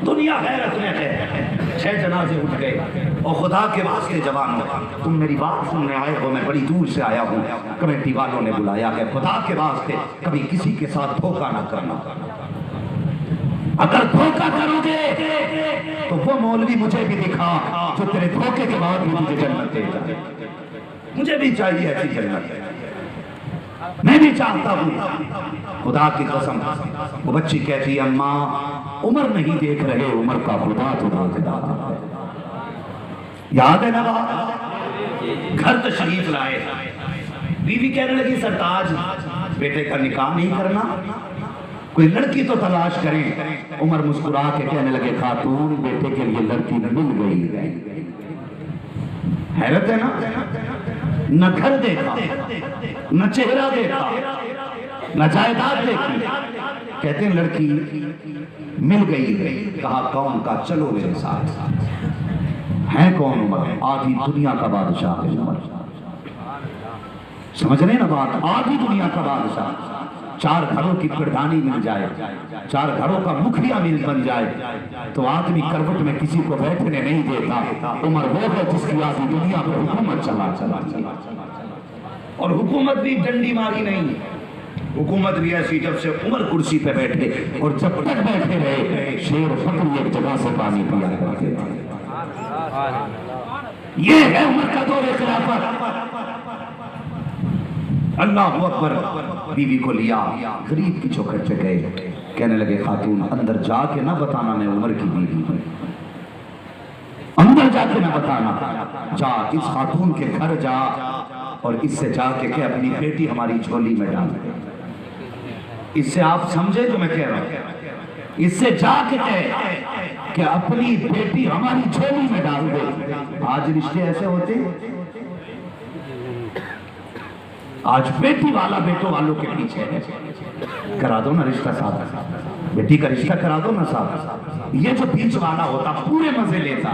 दुनिया हैरत में है। 6 जनाजे उठ गए। और खुदा के वास्ते जवानों, तुम मेरी बात सुनने आए हो, मैं बड़ी दूर से आया हूँ, कमेटी वालों ने बुलाया है। खुदा के वास्ते कभी किसी के साथ धोखा ना करना। अगर धोखा करोगे तो वो मौलवी मुझे भी दिखा जो तेरे धोखे के बाद भी मुझे जन्नत दे जाए। मुझे भी चाहिए ऐसी जन्नत, मैं भी चाहता हूँ। खुदा की कसम, वो बच्ची कहती है अम्मा उमर नहीं देख रहे, उमर का खुदा तो देख रहा है। याद है ना बात? घर तशरीफ लाए, बीवी कहने लगी सरताज बेटे का निकाह नहीं करना, कोई लड़की तो तलाश करें। उमर मुस्कुरा के कहने लगे खातून बेटे के लिए लड़की मिल गई। हैरत है ना, न घर देखा, न चेहरा देखा, न जायदाद देखी, कहते हैं लड़की मिल गई है। कहा कौन? का चलो मेरे साथ। है कौन? उमर, आधी दुनिया का बादशाह है उमर। समझ रहे ना बात? आधी दुनिया का बादशाह। 4 घरों की प्रधानी मिल जाए, 4 घरों का मुखिया बन जाए तो आदमी करवट में किसी को बैठने नहीं देता। उमर वो है जिसकी आधी दुनिया पर हुकूमत चला। और हुकूमत भी डंडी मारी नहीं, हुकूमत भी ऐसी जब से उमर कुर्सी पे बैठे, और जब तक बैठे रहे शेर बकरी एक जगह से पानी पिया करते थे। ये है उमर का दौर खिलाफत। अल्लाह अकबर। बीवी को लिया, गरीब की चौखट पे गए, कहने लगे खातून अंदर जाके ना बताना मैं उमर की बीवी हूं, अंदर जाके ना बताना। जा इस खातून के घर जा और इससे जाके के अपनी बेटी हमारी झोली में डाल दे। इससे आप समझे जो मैं कह रहा हूं? इससे जाके कहे कि अपनी बेटी हमारी झोली में डाल दे। आज रिश्ते ऐसे होते, आज बेटी वाला बेटों वालों के पीछे है। करा दो ना रिश्ता साहब, बेटी का रिश्ता करा दो ना साहब। ये जो बीच वाला होता पूरे मजे लेता,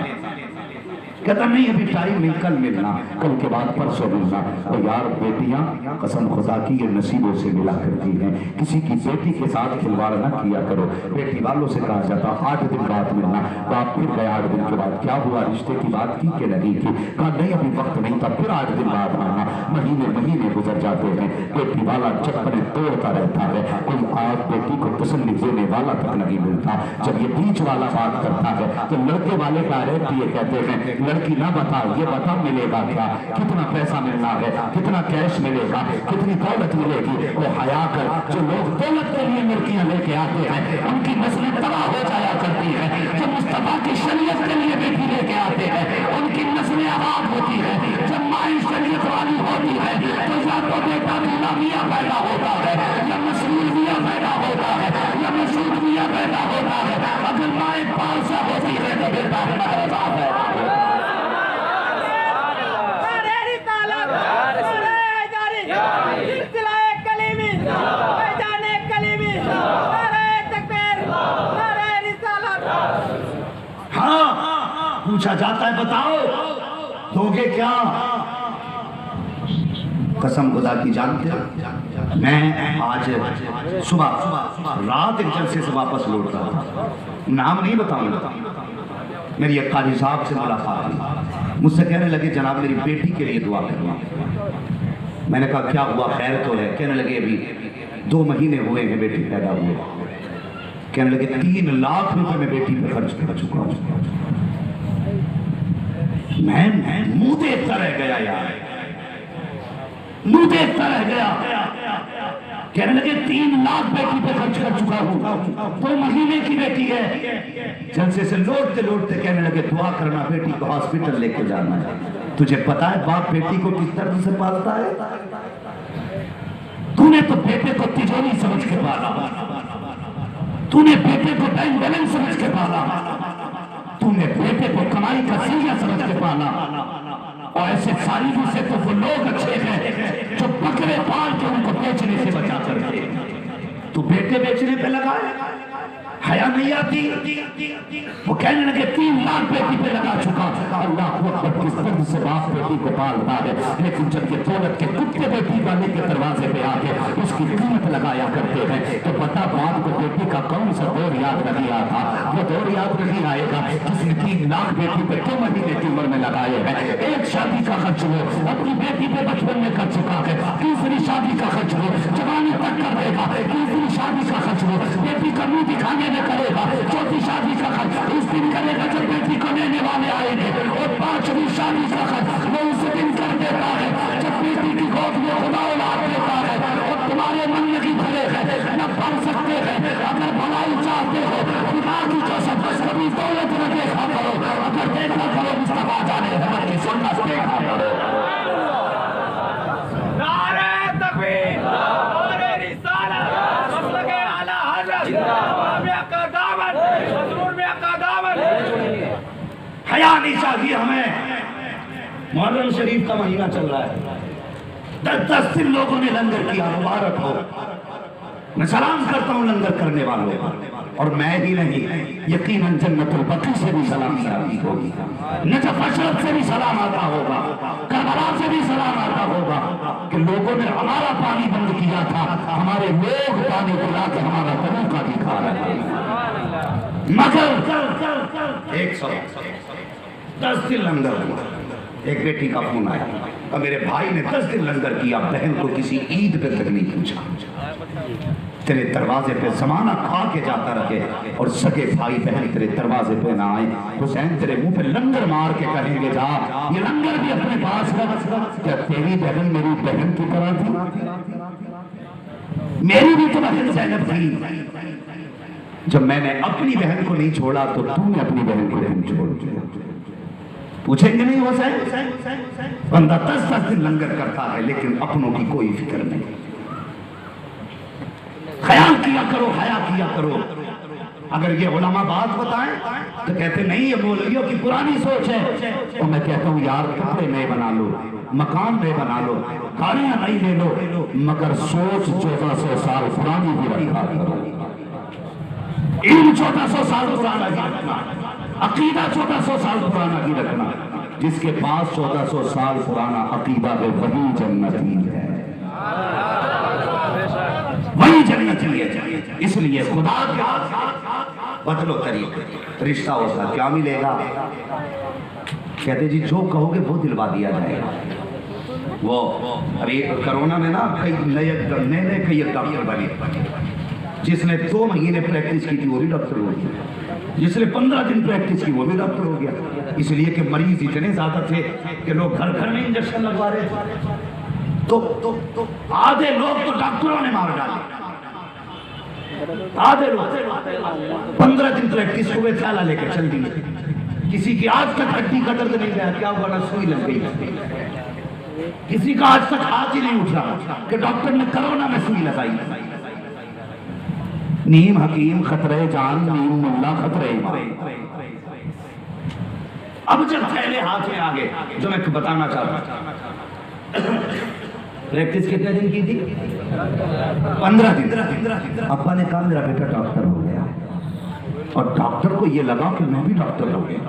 कहता नहीं अभी टाइम नहीं, कल मिलना, कल के बाद परसों मिलना। तो यार बेटियां कसम खुदा की ये नसीबों से मिला करती हैं, किसी की बेटी के साथ खिलवाड़ ना किया करो। बेटी वालों से कहा जाता 8 दिन बाद मिलना, बाप फिर गया 8 दिन के बाद, क्या हुआ रिश्ते की बात की कि नहीं की, कहा नहीं अभी वक्त नहीं था, फिर 8 दिन बाद आना। महीने महीने गुजर जाते हैं, बेटी वाला चप्पलें तोड़ता रहता है, कोई आज बेटी को तसल्ली देने वाला तक नहीं मिलता। जब ये बीच वाला बात करता है तो लड़के वाले डायरेक्ट ये कहते हैं लड़की ना बता, ये बता मिलेगा क्या, कितना पैसा मिलना है, कितना कैश मिलेगा, कितनी दौलत मिलेगी। वो हया कर, जो लोग दौलत के लिए लड़कियां लेके आते हैं उनकी नस्लें तबाह हो जाया करती है। जो मुस्तफा की शरीयत के लिए बेटी लेके आते हैं उनकी नस्लें आबाद होती है। जब माई शरीयत वाली होती है तो या तो बेटा दूल्हा मियाँ पैदा होता है, या मशहूर मियाँ पैदा होता है, या मशहूर मियाँ पैदा होता है। अगर माए पालसा होती है तो बेटा पैदा है। हाँ पूछा जाता है बताओ दोगे क्या? कसम खुदा की जानते हो, मैं आज सुबह रात एक जलसे से वापस लौट रहा था, नाम नहीं बताऊंगा, मेरी एक काजी साहब से मुलाकात हुई, मुझसे कहने लगे जनाब मेरी बेटी के लिए दुआ करना। मैंने कहा क्या हुआ, खैर तो है? कहने लगे अभी 2 महीने हुए हैं बेटी पैदा हुए। कहने लगे 3 लाख रुपए में बेटी पे खर्च कर चुका हूं। मैं मुंह देखता रह गया यार, मुंह देखता रह गया। कहने लगे 3 लाख बेटी पे खर्च कर चुका हूं, 2 महीने की बेटी है। जलसे से लौटते लौटते कहने लगे दुआ करना, बेटी को हॉस्पिटल लेके जाना है। तुझे पता है बाप बेटी को किस तरह से पालता है? तूने तो बेटे को तिजोरी समझ के पाला, तूने बेटे को बैंक बैलेंस समझ के पाला, तूने बेटे को कमाई का सरिया समझ के पाला। और ऐसे सारी से तो वो लोग अच्छे हैं जो बकरे पाल के उनको बेचने से बचा करके, तू बेटे बेचने पे लगा है, हया नहीं आती? वो कहने लगे 3 लाख बेटी पे लगा चुका। अल्लाह किस तरह से बाप बेटी को पालता है, लेकिन जब ये दौलत के कुत्ते बेटी वाले के दरवाजे पे आके उसकी कीमत लगाया करते हैं तो पता बाप को बेटी का कौन सा दौर याद नहीं आता। वो दौर याद नहीं आएगा जिसने 3 लाख बेटी पे 2 महीने की उम्र में लगाए हैं। एक शादी का खर्च हो अपनी बेटी पे बचपन में कर चुका है, तीसरी शादी का खर्च हो जवानी तक कर देगा, तीसरी शादी का खर्च हो बेटी का मुंह दिखाने में करेगा, चौथी शादी का खर्च उस दिन करेगा जब बेटी को लेने वाले आएंगे, और 5वीं शादी का खर्च वो उस दिन कर देता है जब बेटी की गोद में खुदा औलाद देता है। और तुम्हारे मन में भी भले है न पढ़ सकते हैं, अगर भलाई चाहते हो खुदा की कसम कभी दौलत न देखा करो, अगर देखा करो मुस्तफा जाने रहमत की सुन्नत देखा करो। हया नहीं चाहिए हमें। मुहर्रम शरीफ का महीना चल रहा है, 10-10 दिन लोगों ने लंगर किया, मुबारक हो। मैं सलाम करता हूँ लंगर करने वालों को, और मैं ही नहीं यकीनन जन्नतुल बकी से भी सलाम आती होगी, नजफ अशरफ से भी सलाम आता होगा, करबला से भी सलाम आता होगा कि लोगों ने हमारा पानी बंद किया था, हमारे लोग पानी पिला के हमारा तरीका दिखा रहे हैं। मगर 110 दिन लंगर हुआ, एक बेटी का फोन आया और मेरे भाई ने 10 दिन लंगर किया, बहन को किसी ईद पे तक नहीं पूछा। तेरे दरवाजे पे जमाना खा के जाता रहे और सगे भाई बहन तेरे दरवाजे पे ना आए, हुसैन तेरे मुंह पे लंगर मार के कहेंगे जा ये लंगर भी अपने पास रख। क्या तेरी बहन मेरी बहन की तरह थी? मेरी भी तो बहन ज़ैनब थी। जब मैंने अपनी बहन को नहीं छोड़ा तो तूने अपनी बहन को नहीं छोड़ दिया। पूछेंगे नहीं हुसैन? बंदा 10-10 दिन लंगर करता है लेकिन अपनों की कोई फिक्र नहीं। ख्याल किया करो, हया किया करो। अगर ये उलमा बात बताएं तो कहते नहीं ये मौलवियों की पुरानी सोच है। और मैं कहता हूँ यार कपड़े नए बना लो, मकान नए बना लो, गाड़ियां नई ले लो, मगर सोच 1400 साल पुरानी भी रखा करो। इन 1400 साल पुराना की रखना, अकीदा 1400 साल पुराना की रखना। जिसके पास 1400 साल पुराना अकीदा है वही जन्नती है, वही जन्नती है। इसलिए खुदा के बदलो तरीके, रिश्ता होता क्या मिलेगा? कहते जी जो कहोगे वो दिलवा दिया जाएगा। वो अभी कोरोना में ना कई नए कई डॉक्टर बने। जिसने 2 महीने प्रैक्टिस की थी वो भी डॉक्टर हो गया, जिसने 15 दिन प्रैक्टिस की वो भी डॉक्टर हो गया। इसलिए कि मरीज इतने ज्यादा थे कि लोग घर घर में इंजेक्शन लगवा रहे थे। तो आधे लोग तो डॉक्टरों ने मार डाले, आधे लोग 15 दिन प्रैक्टिस हुए थैला लेकर चल दिए। किसी की आज तक हड्डी का दर्द नहीं गया, क्या हुआ ना सुई लग गई। किसी का आज तक हाथ ही नहीं उठा कि डॉक्टर ने कोरोना में सुई लगाई। नीम हकीम खतरे जान, नीम मुल्ला खतरे। अब जब थैले हाथ में आ गए, जो मैं बताना चाहता हूं, प्रैक्टिस कितने दिन की थी? 15 दिन। अब्बा ने कहा मेरा बेटा डॉक्टर हो गया, और डॉक्टर को यह लगा कि मैं भी डॉक्टर हो गया।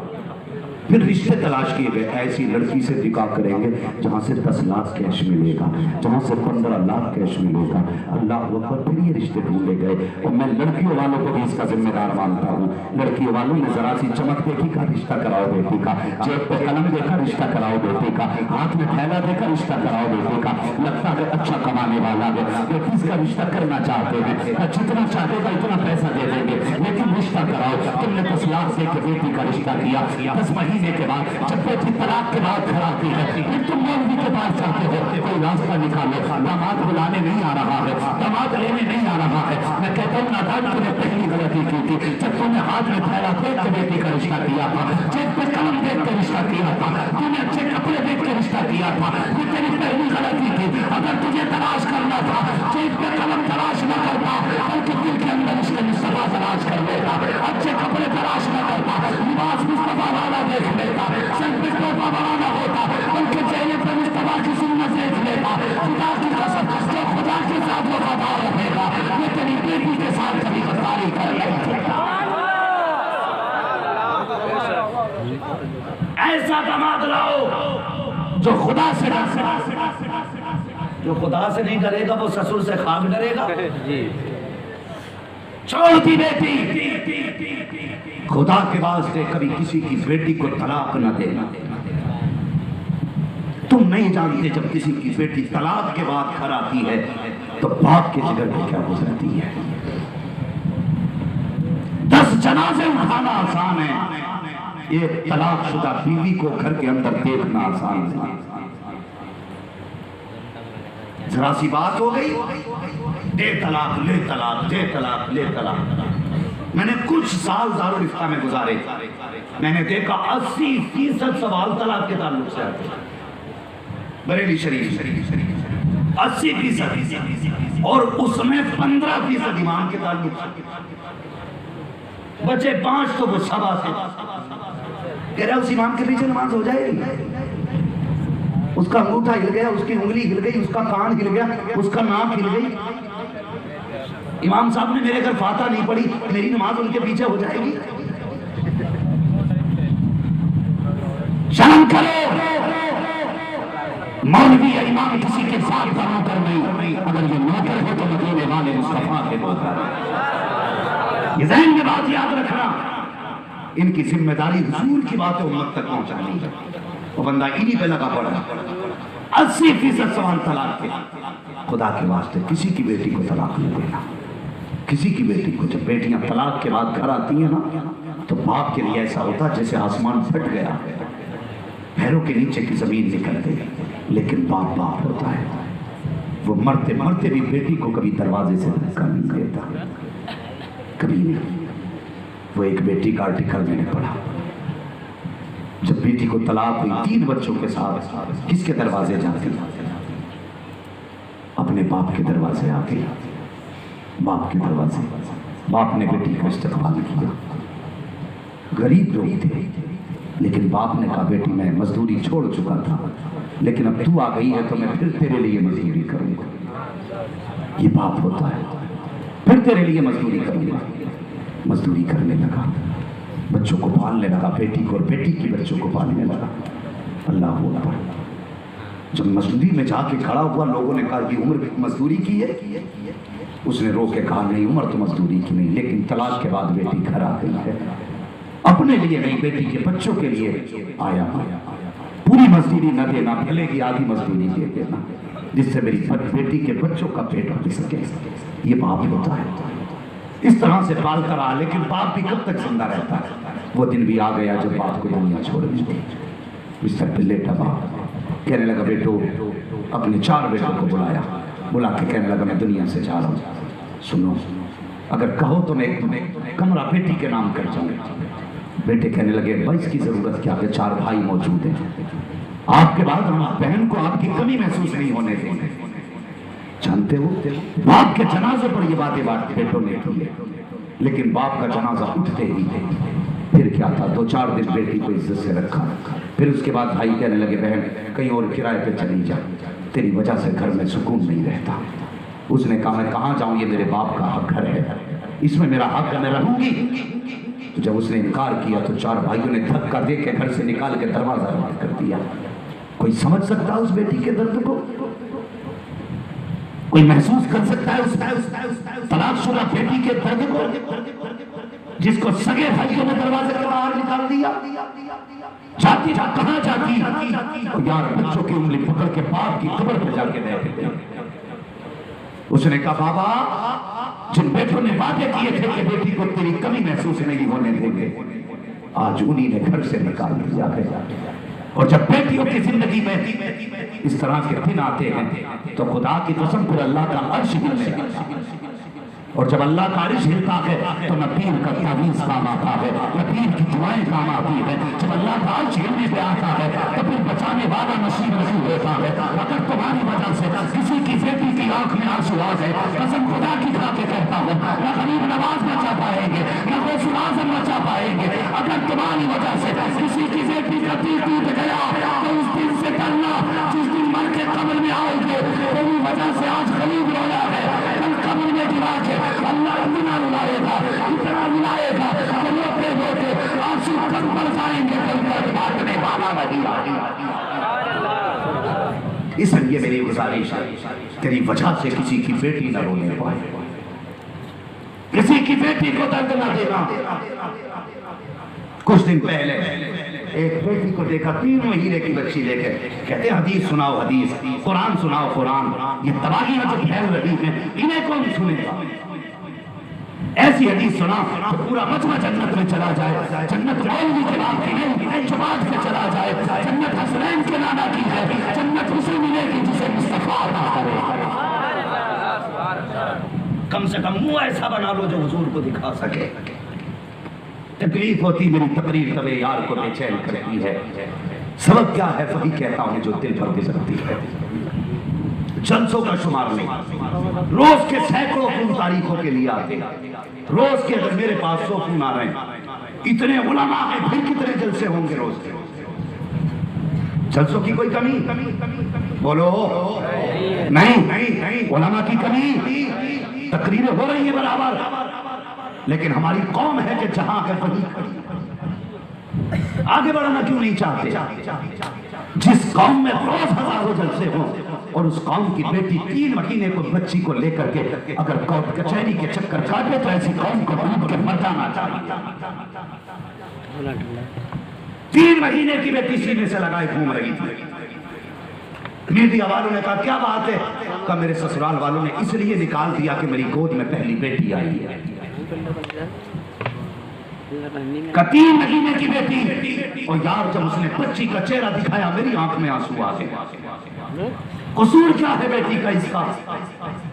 फिर रिश्ते तलाश किए गए, ऐसी लड़की से निकाह करेंगे जहां से 10 लाख कैश मिलेगा, जहां से 15 लाख कैश मिलेगा। अल्लाह अकबर। फिर ये रिश्ते ढूंढे गए, और मैं लड़कियों वालों को भी इसका जिम्मेदार मानता हूँ। लड़कियों वालों ने जरा सी चमक देखी का रिश्ता कराओ बेटी का, जेब पे कलम देखा रिश्ता कराओ बेटी का, हाथ में थैला देखा रिश्ता कराओ बेटी का। लगता है अच्छा कमाने वाला है, बेटी इसका रिश्ता करना चाहते हैं, जितना चाहेगा इतना पैसा दे देंगे, लेकिन रिश्ता कराओ। तुमने 10 लाख से बेटी का रिश्ता किया, 10 महीने के बाद जब बेटी तलाक के बाद घर आती है, फिर तुम मौलवी के पास जाते हो, कोई रास्ता निकालो। दामाद बुलाने नहीं आ रहा है, दामाद लेने नहीं आ रहा है। मैं कहता हूँ ना, तुमने पहली गलती की थी जब तुमने हाथ में थैला देख के बेटी का रिश्ता किया था, जेब पे कलम देख के रिश्ता किया था, तुमने अच्छे कपड़े देख के रिश्ता किया था। ये तेरी पहली गलती थी। अगर तुझे तलाश करना था, जेब पे कलम तलाश न करता, बल्कि दिल के अंदर उसके मुस्तफा तलाश कर लेता, अच्छे कपड़े तलाश न करता, लिबास मुस्तफा वाला देख लेता, सिर पे टोपा बनाना होता, उनके चेहरे पर मुस्तफा की सुन्नत देख लेता। खुदा की कसम, जो खुदा के साथ वफादार रहेगा, ये तेरी बेटी के साथ कभी गद्दारी कर नहीं सकता। ऐसा दामाद लाओ जो खुदा से जो खुदा से नहीं डरेगा, वो ससुर से खाक डरेगा। छोटी बेटी, खुदा के वास्ते कभी किसी की बेटी को तलाक न देना। तुम नहीं जानते जब किसी की बेटी तलाक के बाद घर आती है तो बाप के जिगर पे क्या गुजरती है। 10 जनाजे उठाना आसान है, एक तलाकशुदा बीवी को घर के अंदर देखना आसान है। जरा सी बात हो गई, दे तलाक ले तलाक, दे तलाक ले तलाक। मैंने कुछ साल दारुल इफ्ता में गुजारे, मैंने देखा 80% सवाल तलाक के ताल्लुक से आते हैं। बरेली शरीफ 80%, और उसमें 15% इमाम के ताल्लुक से। बचे 5 तो वो सभा से कह रहा उस इमाम के पीछे नमाज हो जाएगी। उसका अंगूठा हिल गया, उसकी उंगली हिल गई, उसका कान हिल गया, उसका नाक हिल गई। इमाम साहब ने मेरे घर फाता नहीं पड़ी, मेरी नमाज उनके पीछे हो जाएगी। शर्म करो, मौलवी या इमाम किसी के साथ नौकर नहीं। अगर ये नौकर हो तो मदीने वाले मुस्तफा के नौकर। ये ज़हन में बात याद रखना, इनकी जिम्मेदारी हुजूर की बातें उम्मत तक पहुंचानी है। वो बंदा इन्हीं पे लगा पड़ा। 80% सवाल तलाक के। खुदा के वास्ते किसी की बेटी को तलाक नहीं देना। किसी की बेटी को, जब बेटियां तलाक के बाद घर आती हैं ना, तो बाप के लिए ऐसा होता जैसे आसमान फट गया, पैरों के नीचे की जमीन निकल गई। लेकिन बाप बाप होता है, वो मरते मरते भी बेटी को कभी दरवाजे से धक्का नहीं देता, कभी नहीं। वो एक बेटी का आर्टिकल मैंने पढ़ा, जब बेटी को तलाक हुई 3 बच्चों के साथ किसके दरवाजे जाती? अपने बाप के दरवाजे आके, बाप के दरवाजे। बाप ने बेटी का इस्तेमाल किया। गरीब लोग थे, लेकिन बाप ने कहा बेटी मैं मजदूरी छोड़ चुका था, लेकिन अब तू आ गई है तो मैं फिर तेरे लिए मजदूरी करूंगा। ये बाप होता है, फिर तेरे लिए मजदूरी करूंगा। मजदूरी करने लगा, बच्चों को पालने लगा, बेटी को और बेटी की बच्चों को पालने लगा। अल्लाह अकबर। जब मजदूरी में जाके खड़ा हुआ, लोगों ने कहा कि उम्र मजदूरी की है, उसने रो के कहा नहीं उम्र तो मजदूरी की नहीं, लेकिन तलाक के बाद बेटी घर आ गई है, अपने लिए नहीं बेटी के बच्चों के लिए आया। पूरी मजदूरी न देना, भले की आधी मजदूरी दे देना, जिससे मेरी बेटी के बच्चों का पेट भर सके। ये बाप होता है, इस तरह से पालता रहा। लेकिन बाप भी कब तक जिंदा रहता है? वो दिन भी आ गया जब बाप को दुनिया छोड़नी पड़ी। बिस्तर पे लेटा बाप कहने लगा बेटो, अपने 4 बेटों को बुला के कहने लगा मैं दुनिया से जा रहा हूँ, सुनो अगर कहो तो मैं एक कमरा बेटी के नाम कर जाऊंगा। बेटे कहने लगे भाई इसकी जरूरत क्या है, 4 भाई मौजूद हैं, आपके बाद हम बहन को आपकी कमी महसूस नहीं होने देंगे। जानते हो बाप के जनाजे पर ये बातें बेटों ने की, लेकिन बाप का जनाजा उठते ही फिर क्या था, 2-4 दिन बेटी को इज्जत से रखा। फिर उसके बाद भाई कहने लगे बहन कहीं और किराए पे चली जा, तेरी वजह से घर में सुकून नहीं रहता। उसने कहा मैं कहाँ जाऊं, ये मेरे बाप का हक घर है, इसमें मेरा हक है, मैं रहूंगी। तो जब उसने इनकार किया तो 4 भाइयों ने धक्का दे के घर से निकाल के दरवाजा बंद कर दिया। कोई समझ सकता है उस बेटी के दर्द को? कोई महसूस कर सकता है उस तलाकशुदा बेटी के दर्द को, जिसको सगे भाइयों ने दरवाजे के बाहर निकाल दिया? जाती कहां जाती? तो यार बच्चों की उंगली पकड़ के बाप की कब्र पे जाके बैठ गए। उसने कहा बाबा जिन बेटों ने वादे किए थे कि बेटी को तेरी कमी महसूस नहीं होने देंगे, आज उन्हीं ने घर से निकाल दिया है। और जब बेटियों की जिंदगी में इस तरह के दिन आते हैं तो खुदा की कसम फिर अल्लाह का अर्श हिलने, और जब अल्लाह का अर्श हिलता है तो न पीर का तावीज़ काम आता है, न पीर की दुआएं काम आती है। जब अल्लाह का अर्श हिलने पे आता है तो फिर बचाने वाला नसीब नहीं होता है। अगर तुम्हारी वजह से किसी की बेटी की आंख में आंसू आ गए, कसम खुदा की खा के कहता हूँ न गरीब नवाज बचा पाएंगे, न गौसुल आज़म बचा पाएंगे। अगर तुम्हारी वजह से किसी की बेटी का दिल टूट गया तो उस दिन से डरना जिस दिन मर के कब्र में आओगे, तेरी वजह से आज गरीब रोया है, कल कब्र में गिरा के अल्लाह इतना रुलाएगा, इतना रुलाएगा कि रोते रोते आंसू कब पर जाएंगे, कल बांटने वाला नहीं आएगा। इसलिए मेरी गुजारिश है तेरी वजह से किसी की बेटी न रोने पाए, किसी की बेटी को दर्द न देना। कुछ दिन पहले एक बेटी को देखा 3 महीने की बच्ची लेके, कहते हदीस सुनाओ हदीस, कुरान सुनाओ कुरान। ये तबाहियां जो फैल रही हैं इन्हें कौन सुनेगा? ऐसी हदीस सुना तो पूरा बचवा जन्नत में चला जाए। जन्नत मौलवी के नाम की नहीं, जुबात पे चला जाए। जन्नत हसनैन के नाना की है, जन्नत उसे मिलेगी जिसे मुस्तफा अता करे। कम से कम मुंह ऐसा बना लो जो हुजूर को दिखा सके। तकलीफ होती मेरी तकरीर तबे यार को बेचैन करती है। सबब क्या है वही कहता हूं जो दिल पर गुजरती है। जलसों का शुमार नहीं, रोज के सैकड़ों खून तारीखों के लिए आते, रोज के अगर मेरे पास 100 खून आ रहे हैं, इतने उलमा हैं, फिर कितने जलसे होंगे रोज के? जलसों की कोई कमी बोलो? नहीं, उलमा की कमी, तकरीरें हो रही है बराबर, लेकिन हमारी कौम है कि जहां है वहीं आगे बढ़ना क्यों नहीं चाहते? जिस कौम में रोज हजारों जलसे हो और उस कौम की बेटी 3 महीने को बच्ची को लेकर के अगर कोर्ट कचहरी के चक्कर काटे तो ऐसी कौम को डूब के मर जाना चाहिए। 3 महीने की बेटी सीने से लगाए घूम रही थी। मीडिया वालों ने कहा क्या बात है? कहा मेरे ससुराल वालों ने इसलिए निकाल दिया कि मेरी गोद में पहली बेटी आई है। 3 महीने की बेटी, और यार जब उसने बच्ची का चेहरा दिखाया मेरी आंख में आंसू आ गए। कसूर क्या है बेटी का इसका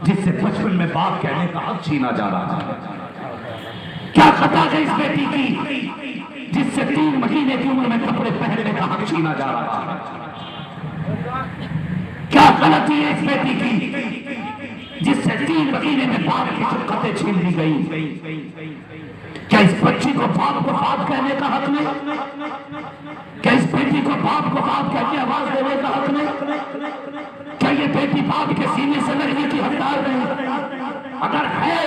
जिससे बचपन में बाप कहने का हक छीना जा रहा है? क्या खता है इस बेटी की जिससे 3 महीने की उम्र में कपड़े पहनने का हक छीना जा रहा है? क्या गलती है इस बेटी की जिससे 3 महीने में बाप की शुक्कतें छीन ली गई? क्या इस बच्ची को बाप कहने का हक नहीं? क्या इस बेटी को बाप कहकर आवाज देने का हक नहीं? क्या ये बेटी बाप के सीने से लगने की हकदार नहीं? अगर है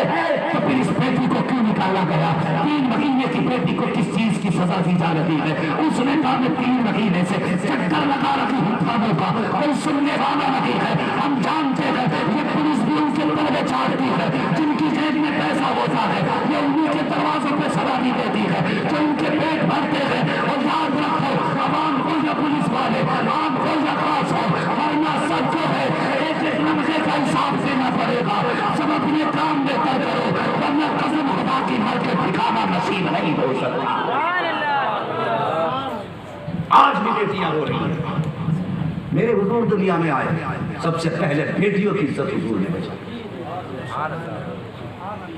तो फिर इस बेटी को क्यों निकाला गया? 3 महीने की बेटी को किस चीज की सजा दी जा रही है। उसने कहा मैं 3 महीने से चक्कर लगा रखी हूँ थानों का, कोई सुनने वाला नहीं है। हम जानते हैं ये पुलिस भी उनके तलबे चाटती है, जिनकी जेब में पैसा होता है ये उन्हीं के दरवाजों पे सवारी देती है, जो उनके पेट भरते हैं। और याद रखो, आवाम हो या पुलिस वाले, आम हो या खास हो, वरना सबको है एक एक लम्हे का हिसाब देना पड़ेगा। सब अपने काम बेहतर करो, वरना कसम खुदा की मर के ठिकाना नसीब नहीं हो सकता। आज भी बेटियां रो रही हैं। मेरे हुजूर दुनिया में आए, सबसे पहले बेटियों की इज्जत हुजूर ने बचाई।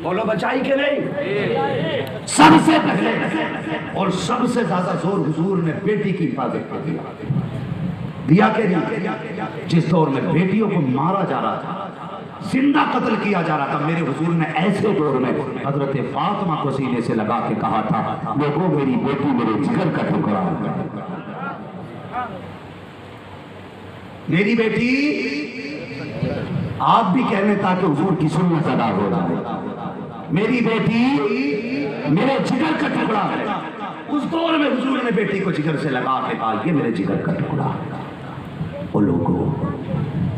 बोलो बचाई के नहीं? सबसे पहले और सबसे ज्यादा जोर हुजूर ने बेटी की हिफाजत पर दिया के नहीं? जिस दौर में बेटियों को मारा जा रहा था, जिंदा कत्ल किया जा रहा था, मेरे हुजूर ने ऐसे दौर में हजरत फातिमा को सीने से लगा के कहा था, देखो मेरी बेटी मेरे जिगर का टुकड़ा है, मेरी बेटी। आप भी कहने ताकि हुजूर की सुन्नत अदा हो रहा है, मेरी बेटी मेरे जिगर का टुकड़ा है। उस दौर में हुजूर ने बेटी को जिगर से लगा के कहा, ये मेरे जिगर का टुकड़ा है। वो लोगों,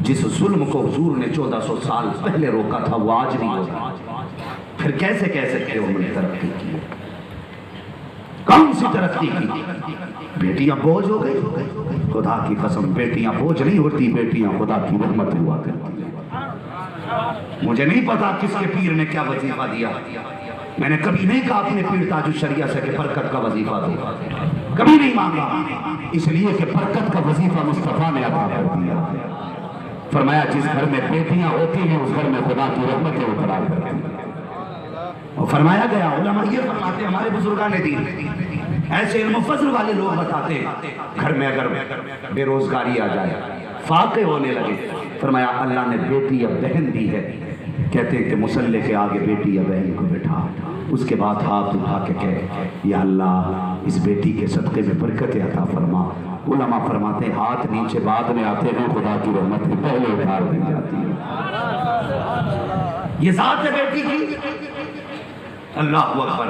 जिस जुल्म को हुजूर ने 1400 साल पहले रोका था, वो आज नहीं होगा। फिर कैसे कह सकते हो उन्होंने तरक्की की? कौन सी तरक्की की? बेटियां बोझ हो गई? खुदा की कसम, बेटियां बोझ नहीं होती, बेटियां खुदा की रहमत हुआ करती। मुझे नहीं पता किसके पीर ने क्या वजीफा दिया, मैंने कभी नहीं कहा अपने पीर ताजुल शरिया से कि बरकत का वजीफा दो, कभी नहीं मांगा, इसलिए कि बरकत का वजीफा मुस्तफा ने अदा कर दिया। फरमाया जिस घर में बेटियां होती हैं उस घर में खुदा की रहमतें उतर करती हैं। और फरमाया गया, उलमा ये फरमाते, हमारे बुजुर्गान ने दी, ऐसे इल्म फज़ल वाले लोग बताते हैं, घर में अगर बेरोजगारी आ जाए, फाके होने लगे, फरमाया अल्लाह ने बेटी या बहन दी है, कहते हैं कि मुसल्ले के आगे बेटी या बहन को बैठा, उसके बाद हाथ उठा के कहे, या अल्लाह इस बेटी के सदक़े में बरकत अता फरमा। उलमा फरमाते हाथ नीचे बाद में आते हैं, खुदा की रहमत पहले उतार दी जाती है। ये जात है बेटी की। अल्लाह अकबर,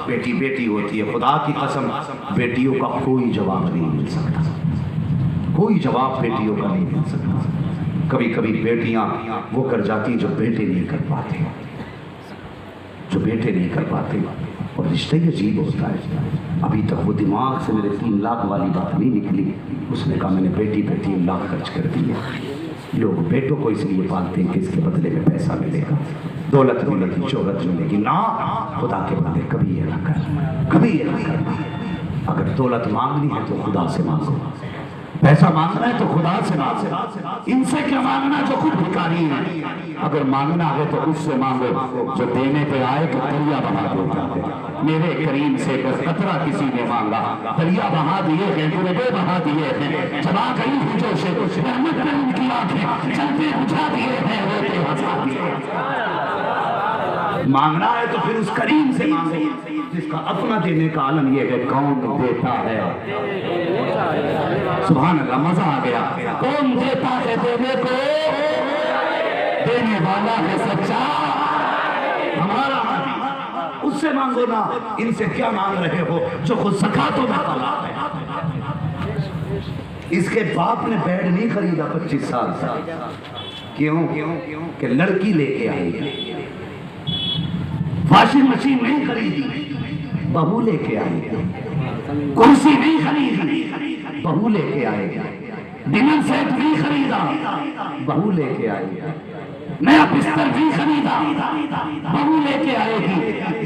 बेटी बेटी होती है। खुदा की कसम, बेटियों का कोई जवाब नहीं मिल सकता, कोई जवाब बेटियों का नहीं मिल सकता। कभी कभी बेटियां वो कर जाती जो बेटे नहीं कर पाते, जो बेटे नहीं कर पाते। और रिश्ते ही अजीब होता है। अभी तक वो दिमाग से मेरे 3 लाख वाली बात नहीं निकली। उसने कहा मैंने बेटी पे 3 लाख खर्च कर दिए। लोग बेटों को इसलिए पालते हैं कि इसके बदले में पैसा मिलेगा, दौलत मिलेगी, शोहरत मिलेगी। ना, खुदा के बदले कभी ये ना कर, कभी ये ना कर। अगर दौलत मांगनी है तो खुदा से मांगो, पैसा मांगना है तो खुदा से मांगो। इनसे क्या मांगना जो खुद भिखारी है? अगर मांगना है तो उससे मांगो जो देने पे आए तो दरिया बहा देता है। मेरे करीम से अगर कतरा किसी ने मांगा, दरिया बहा दिए हैं, डूबे बहा दिए हैं, जमा गई हुजूर से रहमत पे उनकी आंखें चलते बुझा दिए हैं, रोते हंसा दिए। मांगना है तो फिर उस करीम से मांगो जिसका अपना देने का आलम यह है कौन देता है। सुभान अल्लाह, मजा आ गया। कौन देता है देने को? देने वाला है सच्चा, हमारा उससे मांगो ना। इनसे क्या मांग रहे हो जो खुद ज़कातों में तला है? इसके बाप ने बेड नहीं खरीदा 25 साल से। क्यों? कि लड़की लेके आई। वॉशिंग मशीन नहीं खरीदी, बहू लेके आई। कुर्सी नहीं खरीदी, बहू लेके आएगा। डिनर सेट नहीं खरीदा, बहू लेके आएगी। नया बिस्तर भी खरीदा, बहू लेके आएगी।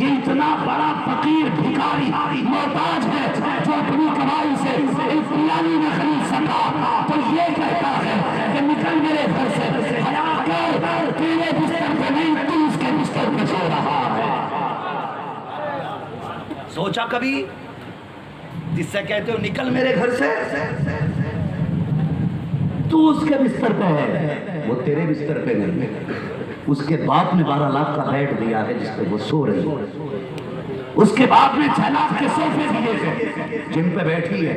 ये इतना बड़ा फकीर भिखारी मोहताज है जो अपनी कमाई से एक पियाली में खरीद सका, तो ये कहता है कि निकल मेरे घर से, हया कर, तेरे बिस्तर पे नहीं तू उसके बिस्तर पे सो रहा है। सोचा कभी? जिससे कहते हो निकल मेरे घर से, तू उसके बिस्तर पे है, वो तेरे बिस्तर पे नहीं। उसके बाप ने 12 लाख का बेड दिया है जिस पे वो सो रही है। उसके बाप ने 6 लाख के सोफे दिए हैं जिन पे बैठी है।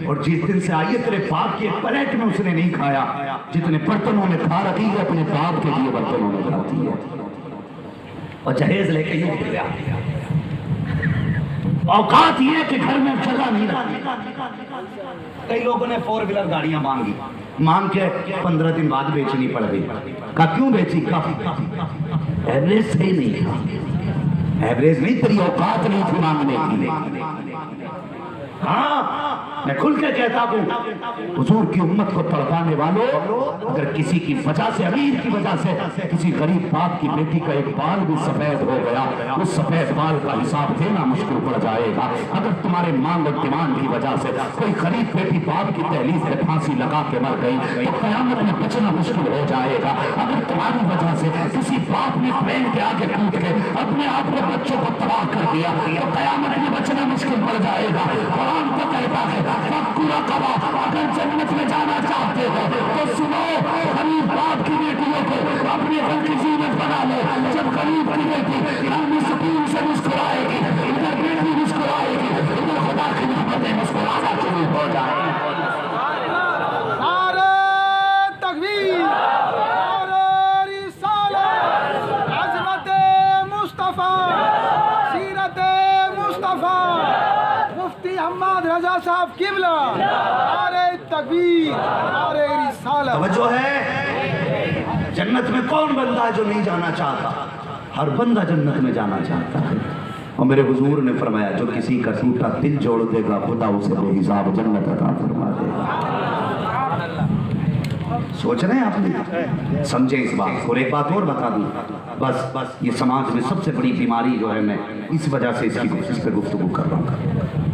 और जिस दिन से आई है तेरे बाप की एक प्लेट में उसने नहीं खाया जितने बर्तनों में खा रखी है, अपने बाप के लिए बर्तनों में खाती है। और जहेज लेके ही निकल गया। औकात ये कि घर में जगह नहीं रखी। कई लोगों ने 4 व्हीलर गाड़ियां मांगी, मांग के 15 दिन बाद बेचनी पड़ गई। का क्यों बेची? एवरेज सही नहीं था, एवरेज नहीं, तेरी औकात नहीं थी मांगने की। हाँ, मैं खुल के कहता हूँ, हुजूर की उम्मत को तड़पाने वालों, अगर किसी की वजह से, अमीर की वजह से किसी गरीब बाप की बेटी का एक बाल भी सफेद हो गया, उस सफेद बाल का हिसाब देना मुश्किल पड़ जाएगा। अगर तुम्हारे मांग और डिमांड की वजह से कोई गरीब बेटी बाप की दहलीज पे फांसी लगा के मर गई तो कयामत में बचना मुश्किल हो जाएगा। अगर तुम्हारी वजह से किसी बाप ने ट्रेन के आगे कूद के अपने आप के बच्चों को तबाह कर दिया तो कयामत में बचना मुश्किल पड़ जाएगा। कुरान तो कहता है अगर जन्नत में जाना चाहते हो तो सुनो, गरीब बाप की बेटियों को अपने घर की जीनत बना लो। जब गरीब की बेटी अपनी सुकून से मुस्कुराएगी, इधर बेटी मुस्कुराएगी, इधर खुदा की रहमतें मुस्कुराना शुरू हो जाएगी। रजा साहब किबला, नारे तकबीर, नारे रिसालत। तवज्जो है, जन्नत में कौन बंदा है जो नहीं जाना चाहता? हर बंदा जन्नत में जाना चाहता है। और मेरे हुजूर ने फरमाया, जो किसी का टूटा दिल जोड़ देगा खुदा उसे बेहिसाब जन्नत अता फरमा देगा। सोच रहे हैं आपने? समझे इस बात। और एक बात और बता दूं, बस ये समाज में सबसे बड़ी बीमारी जो है, मैं इस वजह से इस पे गुफ्तगू कर रहा हूँ,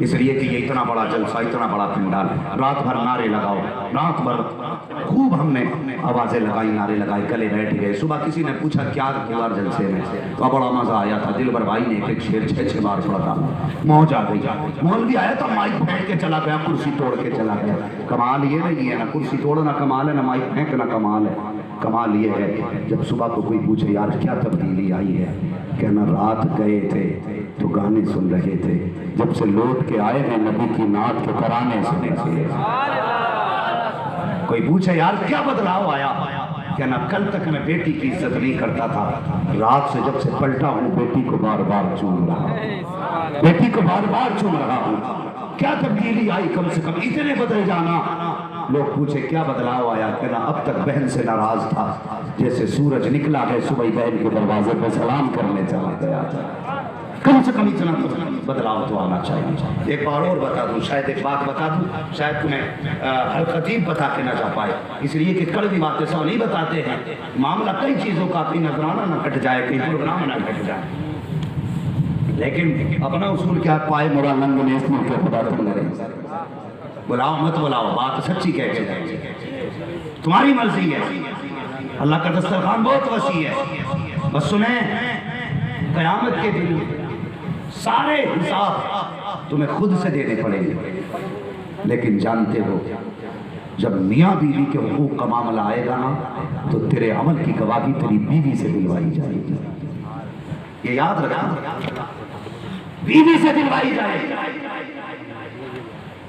इसलिए कि ये इतना बड़ा जलसा, इतना बड़ा पंडाल, रात भर नारे लगाओ, रात भर खूब हमने आवाजें लगाई, नारे लगाए, गले बैठ गए। सुबह किसी ने पूछा क्या हुआ जलसे में, तो बड़ा मजा आया था। दिलबर भाई ने एक शेर 6 बार पढ़ा था, मौज आ गई। मौलवी आया तो माइक फेंक के चला गया, कुर्सी तोड़ के चला गया। कमाल ये नहीं है ना कुर्सी तोड़ना कमाल है, ना माइक फेंकना कमाल है। कमाल ये है जब सुबह को कोई पूछे यार क्या तब्दीली आई है, कहना रात गए थे तो गाने सुन रहे थे, जब से लौट के आए हैं नबी की नात के तराने सुने थे। कोई पूछे यार क्या बदलाव आया, कहना कल तक मैं बेटी की इज्जत नहीं करता था, रात से जब से पलटा हूँ बेटी को बार बार चूम रहा हूँ, बेटी को बार बार चूम रहा हूँ। क्या तब्दीली आई, कम से कम इतने बदल जाना। लोग पूछे क्या बदलाव आया, कहना अब तक बहन से नाराज था, जैसे सूरज निकला है सुबह बहन के दरवाजे पर सलाम करने चला गया था। कम से कम इतना बदलाव तो आना चाहिए। एक बार और बता दूं, शायद एक बात बता दूं, शायद तुम्हें हर खतीब बता के ना जा पाए, इसलिए कि कड़वी बातें सब नहीं बताते हैं। मामला कई चीजों का, कहीं नजराना ना कट जाए, कहीं प्रोग्राम ना कट जाए, लेकिन अपना उसूल क्या पाए मुरा नंग ने इस मुल्क के खुदा तुम नहीं बुलाओ मत बुलाओ, बात सच्ची कह के जाए, तुम्हारी मर्जी है। अल्लाह का दस्तरखान बहुत वसी है। बस सुने, कयामत के दिन सारे हिसाब तुम्हें खुद से देने पड़ेंगे, लेकिन जानते हो जब मियाँ बीवी के हुकूक का मामला आएगा ना, तो तेरे अमल की गवाही तेरी बीवी से दिलवाई जाएगी। ये याद रखना, बीवी से दिलवाई जाएगी।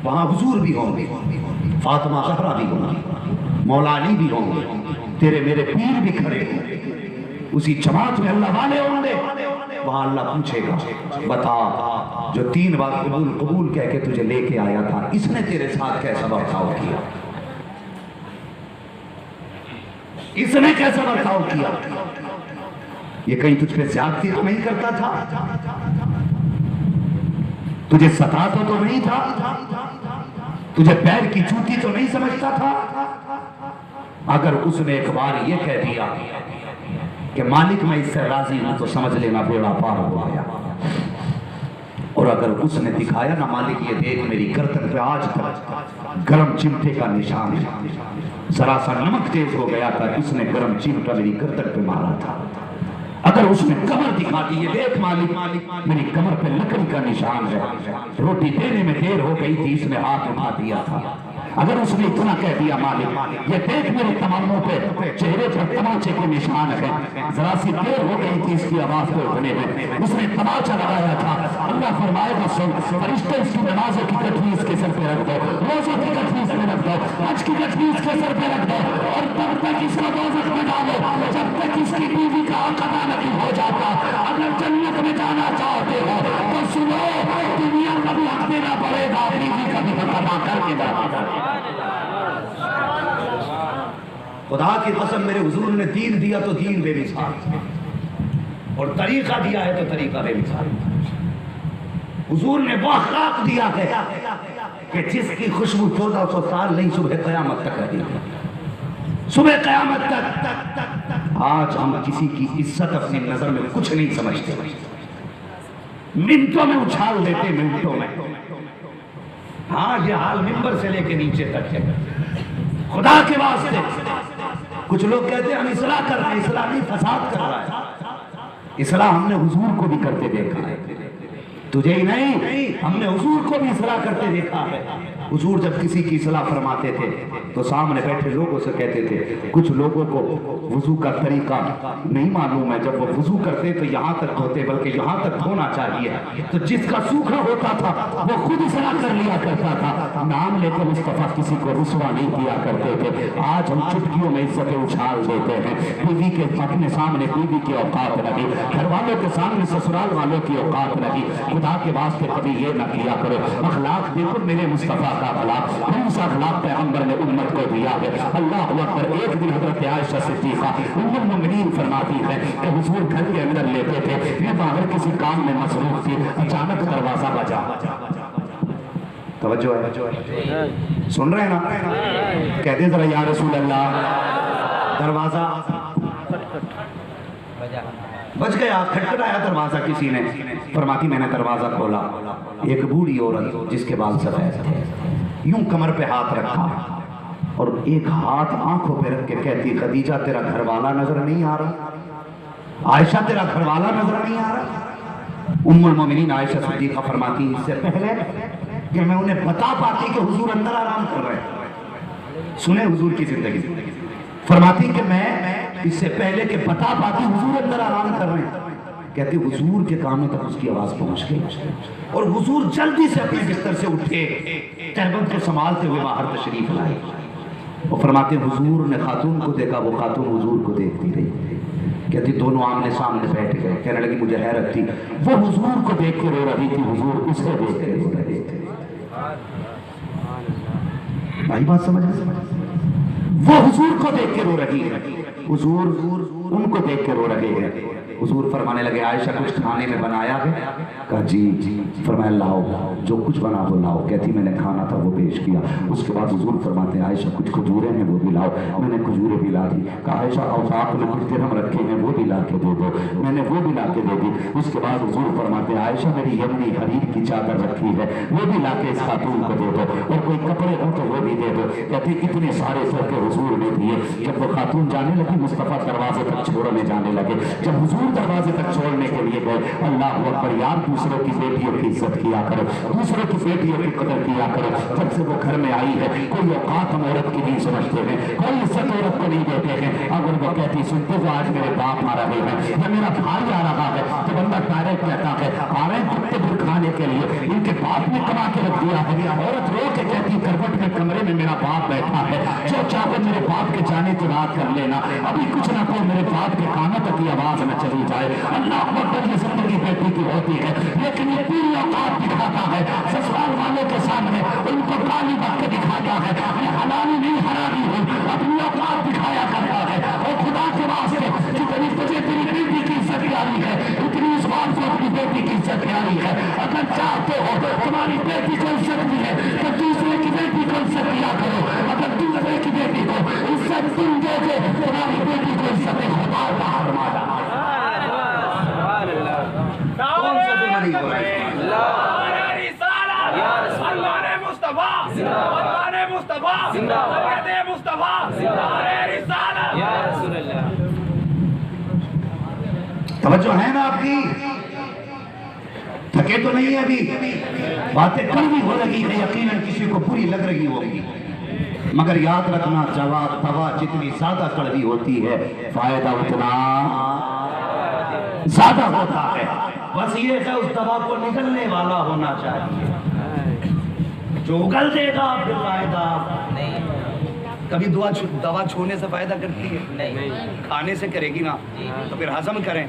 वहां हुजूर भी होंगे, फातिमा ज़हरा भी होंगी, मौला अली भी होंगे, तेरे मेरे पीर भी खड़े होंगे, उसी जमात में अल्लाह वाले होंगे। वहां अल्लाह पूछेगा, बता जो 3 बार कबूल कबूल कह के तुझे लेके आया था, इसने तेरे साथ कैसा बर्ताव किया, इसने कैसा बर्ताव किया? ये कहीं तुझ पे ज्यादती तो नहीं करता था? तुझे सताता तो नहीं था? तुझे पैर की जूती तो नहीं समझता था? अगर उसने एक बार ये कह दिया कि मालिक मैं इससे राजी हूं, तो समझ लेना बेड़ा पार हो गया। और अगर उसने दिखाया ना, मालिक ये देख मेरी गर्दन पे आज तक गरम चिमटे का निशान है, जरा सा नमक तेज हो गया था, इसने गरम चिमटा मेरी गर्दन पे मारा था। अगर उसने कमर दिखा दी, ये देख मालिक मेरी कमर पे लकड़ी का निशान है, रोटी देने में देर हो गई थी, इसने हाथ उठा दिया था। अगर उसने इतना कह दिया, मालिक ये देख मेरे तमन्नों पे चेहरे पर तमाचे के निशान है, जरा सी देर हो गई थी इसकी आवाज को उठने में, उसने तमाचा लगाया था। अल्लाह फरमाएगा सुन, फरिश्ते इसकी नमाजों की गठरी इसके सर पे रख दो, रोजों की गठरी इसमें रख दो, हज की गठरी इसके सर पे रख दो, और तब तक इसको दोज़ख में डालो जब तक इसकी बीवी का हक अदा नहीं हो जाता। अगर जन्नत में जाना चाहते हो तो सुनो, के दाखिल। खुदा की कसम मेरे हुजूर ने दीन दिया तो दीन बेमिसाल, और तरीका दिया है तो तरीका बेमिसाल। हुजूर ने वो अखलाक दिया है कि जिसकी खुशबू 1400 साल नहीं सुबह कयामत तक रहेगी, सुबह कयामत तक। आज हम किसी की इज्जत अपनी नजर में कुछ नहीं समझते, मिनटों में उछाल देते, मिनटों में। हाँ, ये हाल मिंबर से लेके नीचे तक है। खुदा के वास्ते कुछ लोग कहते हैं हम इस्लाह कर रहे हैं, इस्लाह नहीं, फसाद कर रहा है। इस्लाह हमने हुजूर को भी करते देखा है, तुझे ही नहीं, हमने हुजूर को भी इस्लाह करते देखा है। हुजूर जब किसी की इस्लाह फरमाते थे तो सामने बैठे लोगों से कहते थे, कुछ लोगों को वुजू का तरीका नहीं मालूम है, जब वो वुजू करते तो यहाँ तक धोते, बल्कि यहाँ तक धोना चाहिए। तो जिसका सूखा होता था वो खुद इस्लाह कर लिया करता था, नाम लेकर मुस्तफा किसी को रुसवा नहीं किया करते थे। आज हम चुटकियों में इज्जतें उछाल देते हैं। बीवी के अपने सामने बीवी की औकात लगी, घर वालों के सामने ससुराल वालों की औकात लगी। खुदा के वास्ते कभी ये न किया करो। अखलाक देखो मेरे मुस्तफा का अखलाक, कौन सा अखलाक पैगंबर ने उम्मत को दिया है। अल्लाह अकबर। एक दिन हजरत आयशा सिद्दीक़ा उम्मुल मोमिनीन फरमाती है कि हुजूर घर के अंदर लेते थे, मैं बाहर किसी काम में मसरूफ थी, अचानक दरवाजा बजा। तवज्जो है, सुन रहे हैं ना? कहते जरा या रसूल अल्लाह, दरवाजा बच गया, खटखटाया दरवाजा किसी ने। फरमाती मैंने दरवाजा खोला, एक बूढ़ी औरत जिसके बाल सफेद थे, यूं कमर पे हाथ रखा और एक हाथ आंखों पे रख के कहती, खदीजा तेरा घरवाला नजर नहीं आ रहा, आयशा तेरा घरवाला नजर नहीं आ रहा। उम्मुल मोमिनीन आयशा सिद्दीक़ा फरमाती, इससे पहले कि मैं उन्हें बता पाती कि हुजूर अंदर आराम कर रहे हैं, सुने हुजूर की जिंदगी, फरमाती कि मैं इससे पहले कि बता पाती हुजूर अंदर आराम कर रहे हैं, कहती हुजूर के कानों तक उसकी आवाज पहुंच गई और हुजूर जल्दी से अपने बिस्तर से उठे, तहबत को संभालते हुए बाहर तशरीफ लाए और फरमाते हुजूर ने खातून को देखा, वो खातून हुजूर को देखती रही। कहती दोनों आमने सामने बैठ गए। कहने लगी मुझे हैरत थी, वो हुजूर को देख के रो रही थी, हुजूर उसे देख के रो रहे थे। भाई बात समझ में? वो हुजूर को देख के रो रही है, हुजूर उनको देख के रो रहे हैं। हुजूर फरमाने लगे आयशा कुछ खाने में बनाया है? कहा जी। फरमाया लाओ, जो कुछ बना वो लाओ। कहती मैंने खाना था वो पेश किया। उसके बाद हुजूर फरमाते हैं आयशा कुछ खजूरें हैं वो भी लाओ। मैंने खजूरें भी ला दी। कहा आयशा औसाक में कुछ दिरहम रखे हैं वो भी ला के दे दो। मैंने वो भी ला के दे दी। उसके बाद हुजूर फरमाते हैं आयशा मेरी यमनी हरीर की चादर रखी है वो भी ला के इस खातून को दे दो, और कोई कपड़े हो तो वो भी दे दो। कहती इतने सारे तोहफे हुजूर ने दिए। जब वो खातून जाने लगी मुस्तफा दरवाजे तक छोड़ने जाने लगे। जब हुजूर दरवाजे तक छोड़ने के लिए गए, अल्लाह अकबर, यार दूसरों की बेटियों की इज्जत किया करो, दूसरों की बेटियों की कदर किया करो। जब से वो घर में आई है कोई औकात हम औरत की नहीं समझते हैं, कोई इज्जत औरत को नहीं देते हैं। अगर वो कहती सुनते हो आज मेरे बाप आ रहे हैं या मेरा भाई आ रहा है तो बंदा डायरेक्ट कहता है आ रहे हैं कुत्ते फिर खाने के लिए, इनके बाप ने कमा के रख दिया है। औरत रो के कहती करवट में कमरे में मेरा बाप बैठा है, जो चाहे मेरे बाप के जाने की रात कर लेना, अभी कुछ ना कोई मेरे बाप के कानों तक की आवाज न चली जाए। अल्लाह अकबर, ये जिंदगी बेटी की होती है, लेकिन ये पूरी औकात दिखाता है ससुराल वालों के सामने, उनको काली बात के दिखाता है मैं हलाली नहीं हरामी हूँ, अपनी औकात दिखाया करता है। और खुदा के वास्ते जितनी तुझे तेरी बेटी की इज्जत प्यारी है उतनी इस बात को अपनी बेटी की इज्जत प्यारी है। अगर चाहते हो तुम्हारी बेटी को इज्जत दी है तो दूसरे की बेटी को इज्जत दिया करो। अगर दूसरे की बेटी को इज्जत तुम दोगे तुम्हारी बेटी को इज्जत खुदा बाहर मारा। कौन सा दुश्मनी हो रहा है? तवज्जो है ना आपकी? थके तो नहीं है अभी? बातें कड़वी हो रही है, यकीनन किसी को बुरी लग रही होगी, मगर याद रखना तवा जितनी ज्यादा कड़वी होती है फायदा उतना ज्यादा होता है। बस ये है उस दवा को निकलने वाला होना चाहिए। जो उगल देगा फिर फायदा नहीं। कभी दवा छूने से फायदा करती है? नहीं। खाने से करेगी ना, तो फिर हजम करें।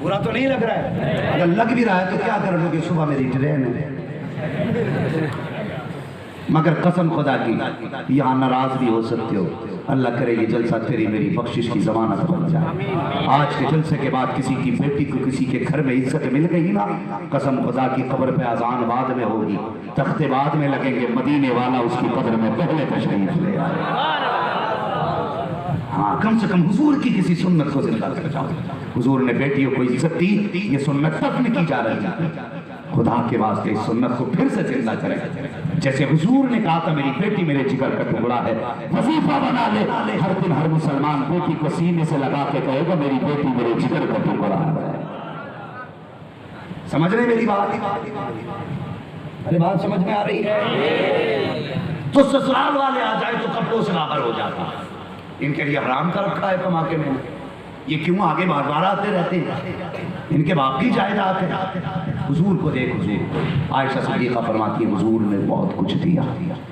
बुरा तो नहीं लग रहा है? अगर लग भी रहा है तो क्या कर लोगे? सुबह मेरी ट्रेन है, मगर कसम खुदा की यहाँ नाराज भी हो सकते हो। अल्लाह करे ये जलसा तेरी मेरी बख्शिश की जमानत बन जाए। आज के जलसे के बाद किसी की बेटी को किसी के घर में इज्जत मिल गई ना, कसम खुदा की कब्र पे अजान बाद में होगी, तख्ते बाद में लगेंगे, मदीने वाला उसकी कब्र में पहले तशरीफ ले आए। हाँ, कम से कम हुजूर की किसी सुन्नत को जिंदा कर जाओ। हुजूर ने बेटियों को इज्जत दी, ये सुन्नत दफन की जा रही है। खुदा के वास्ते इस सुन्नत को फिर से जिंदा करें। जैसे हुजूर ने कहा था मेरी बेटी मेरे जिगर का टुकड़ा है, वजीफा बना ले। हर दिन हर मुसलमान बेटी को सीने से लगा के कहेगा मेरी बेटी मेरे जिगर का टुकड़ा है। समझ रहे मेरी बात? अरे बात समझ में आ रही है? तो ससुराल वाले आ जाए तो कपड़ों से बाहर हो जाता। इनके लिए हराम कर रखा है कमा के मैंने, ये क्यों आगे बार बार आते रहते हैं? इनके बाप की जायदाद है। हुजूर को देख, हुजूर आयशा सिद्दीक़ा फरमाती है हुजूर ने बहुत कुछ दिया।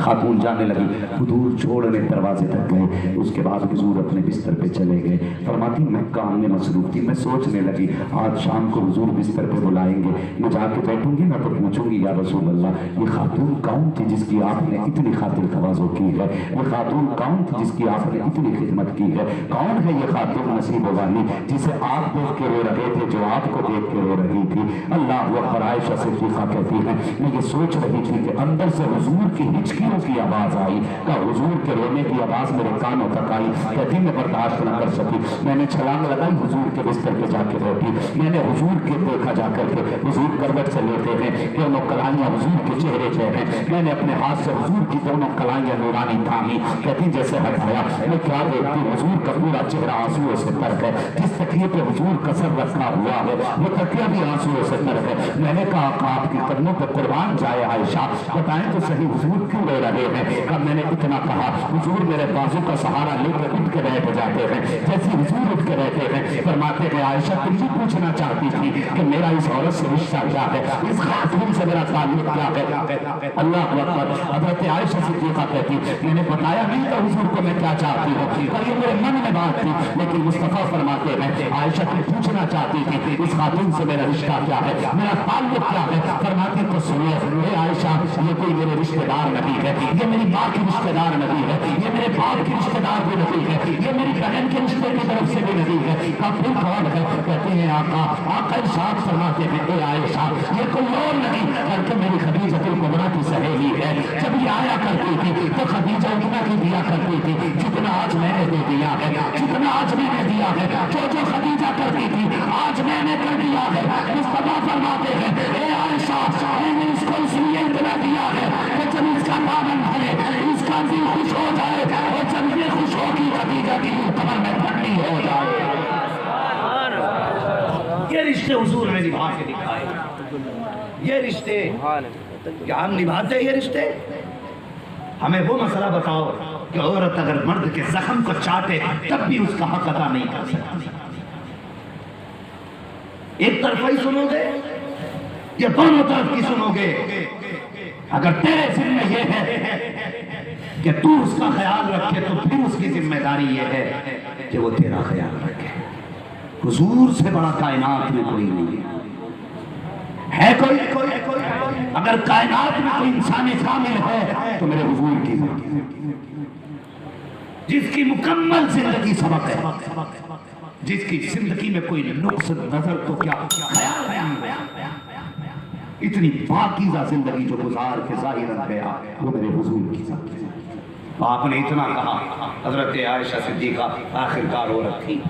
खातून जाने लगी, हुजूर छोड़ने दरवाजे तक गए, उसके बाद हुजूर अपने बिस्तर पे चले गए। फरमाती मैं काम में मसरूफ थी, मैं सोचने लगी आज शाम को हुजूर बिस्तर पे बुलाएंगे, मैं जाके बैठूंगी ना तो पूछूंगी या रसूल अल्लाह ये खातून कौन थी जिसकी आपने इतनी खातिर तवाज़ो की है? ये खातून कौन थी जिसकी आपने इतनी खिदमत की है? कौन है ये खातून नसीब वाली जिसे आप देख के रो रहे थे, जो आपको देख के रो रही थी? अल्लाह अकबर। आयशा सिद्दीक़ा कहती है मैं ये सोच रही थी कि अंदर से हुजूर की हिचकियों की आवाज आई, का हुजूर के रोने की आवाज मेरे कानों तक आई। कहती मैं बर्दाश्त न कर सकी, मैंने छलांग लगाई, हुजूर के बिस्तर पे जाके बैठी। मैंने हुजूर के देखा जाकर के हुजूर करवट से लेटे हैं, दोनों कलाइयां हुजूर के चेहरे पे हैं। मैंने अपने हाथ से हुजूर की दोनों कलाइयां नूरानी थामी। कहती जैसे हटाया मैं क्या देखती, हुजूर का पूरा चेहरा आंसुओं से तर है। जिस तकिए पे हुजूर का सर रखा हुआ है वो तकिया भी आंसुओं से तर है। मैंने कहा आपकी कदमों पर कुर्बान जाए आयशा, बताएं तो सही हुजूर क्यों रो रहे हैं? कब मैंने इतना कहा हुजूर मेरे बाजू का सहारा लेकर उठ के बैठ जाते हैं। जैसे हुजूर उठ के रहते हैं फरमाते हैं आयशा तुम भी पूछना चाहती थी कि मेरा इस औरत से रिश्ता क्या है, इस खातून से मेरा ताल्लुक क्या है? अल्लाह अकबर। हज़रत आयशा सिद्दीक़ा कहती मैंने बताया नहीं था हुजूर को मैं क्या चाहती हूँ, पर ये मेरे मन में बात थी। लेकिन मुस्तफा फरमाते हैं आयशा तुम पूछना चाहती थी इस खातून से मेरा रिश्ता क्या है, मेरा ताल्लुक क्या है? फरमाती तो सुनिए आयशा ये कोई मेरे रिश्तेदार नहीं है, ये मेरी माँ की रिश्तेदार नहीं है, ये मेरे बाप की रिश्तेदार भी नहीं है, ये मेरी बहन के रिश्ते की तरफ से भी नहीं है। फिर कौन है? कहते हैं आका इरशाद फरमाते हैं ए आयशा ये कोई और नहीं बल्कि मेरी खदीजतुल कुबरा की सहेली है। जब ये आया करती थी तो खदीजा उतना की दिया करती थी जितना आज मैंने दे दिया है, जितना आज मैंने दिया है। जो खदीजा करती थी आज मैंने कर दिया है। मुस्तफा फरमाते हैं ए आयशा मैंने इसको इसलिए इतना दिया है कि जब इसका दामन भरे इसका दिल खुश हो जाए, और जब ये खुश होगी खदीजा की कमर में ठंडी हो जाए। ये रिश्ते हुजूर ने निभा के दिखाए, ये रिश्ते क्या हम निभाते हैं? ये रिश्ते हमें वो मसला बताओ कि औरत अगर मर्द के जख्म को चाटे तब भी उसका हक अदा नहीं कर सकती। एक तरफा ही सुनोगे या दोनों तरफ की सुनोगे? अगर तेरे जिम्मे ये है कि तू उसका ख्याल रखे तो फिर उसकी जिम्मेदारी ये है कि वो तेरा ख्याल रखे। हुजूर से बड़ा कायनात में कोई नहीं है। कोई अगर कायनात में कोई इंसान कामिल है तो मेरे हुजूर की, जिसकी मुकम्मल जिंदगी सबक है, जिसकी जिंदगी में कोई नुक्स नजर तो क्या ख्याल नहीं, इतनी पाकीज़ा जिंदगी जो गुजार के ज़ाहिरन गया वो मेरे हुजूर की जिंदगी। आपने इतना कहा हजरत आयशा सिद्दीक़ा आखिरकार औरत थी,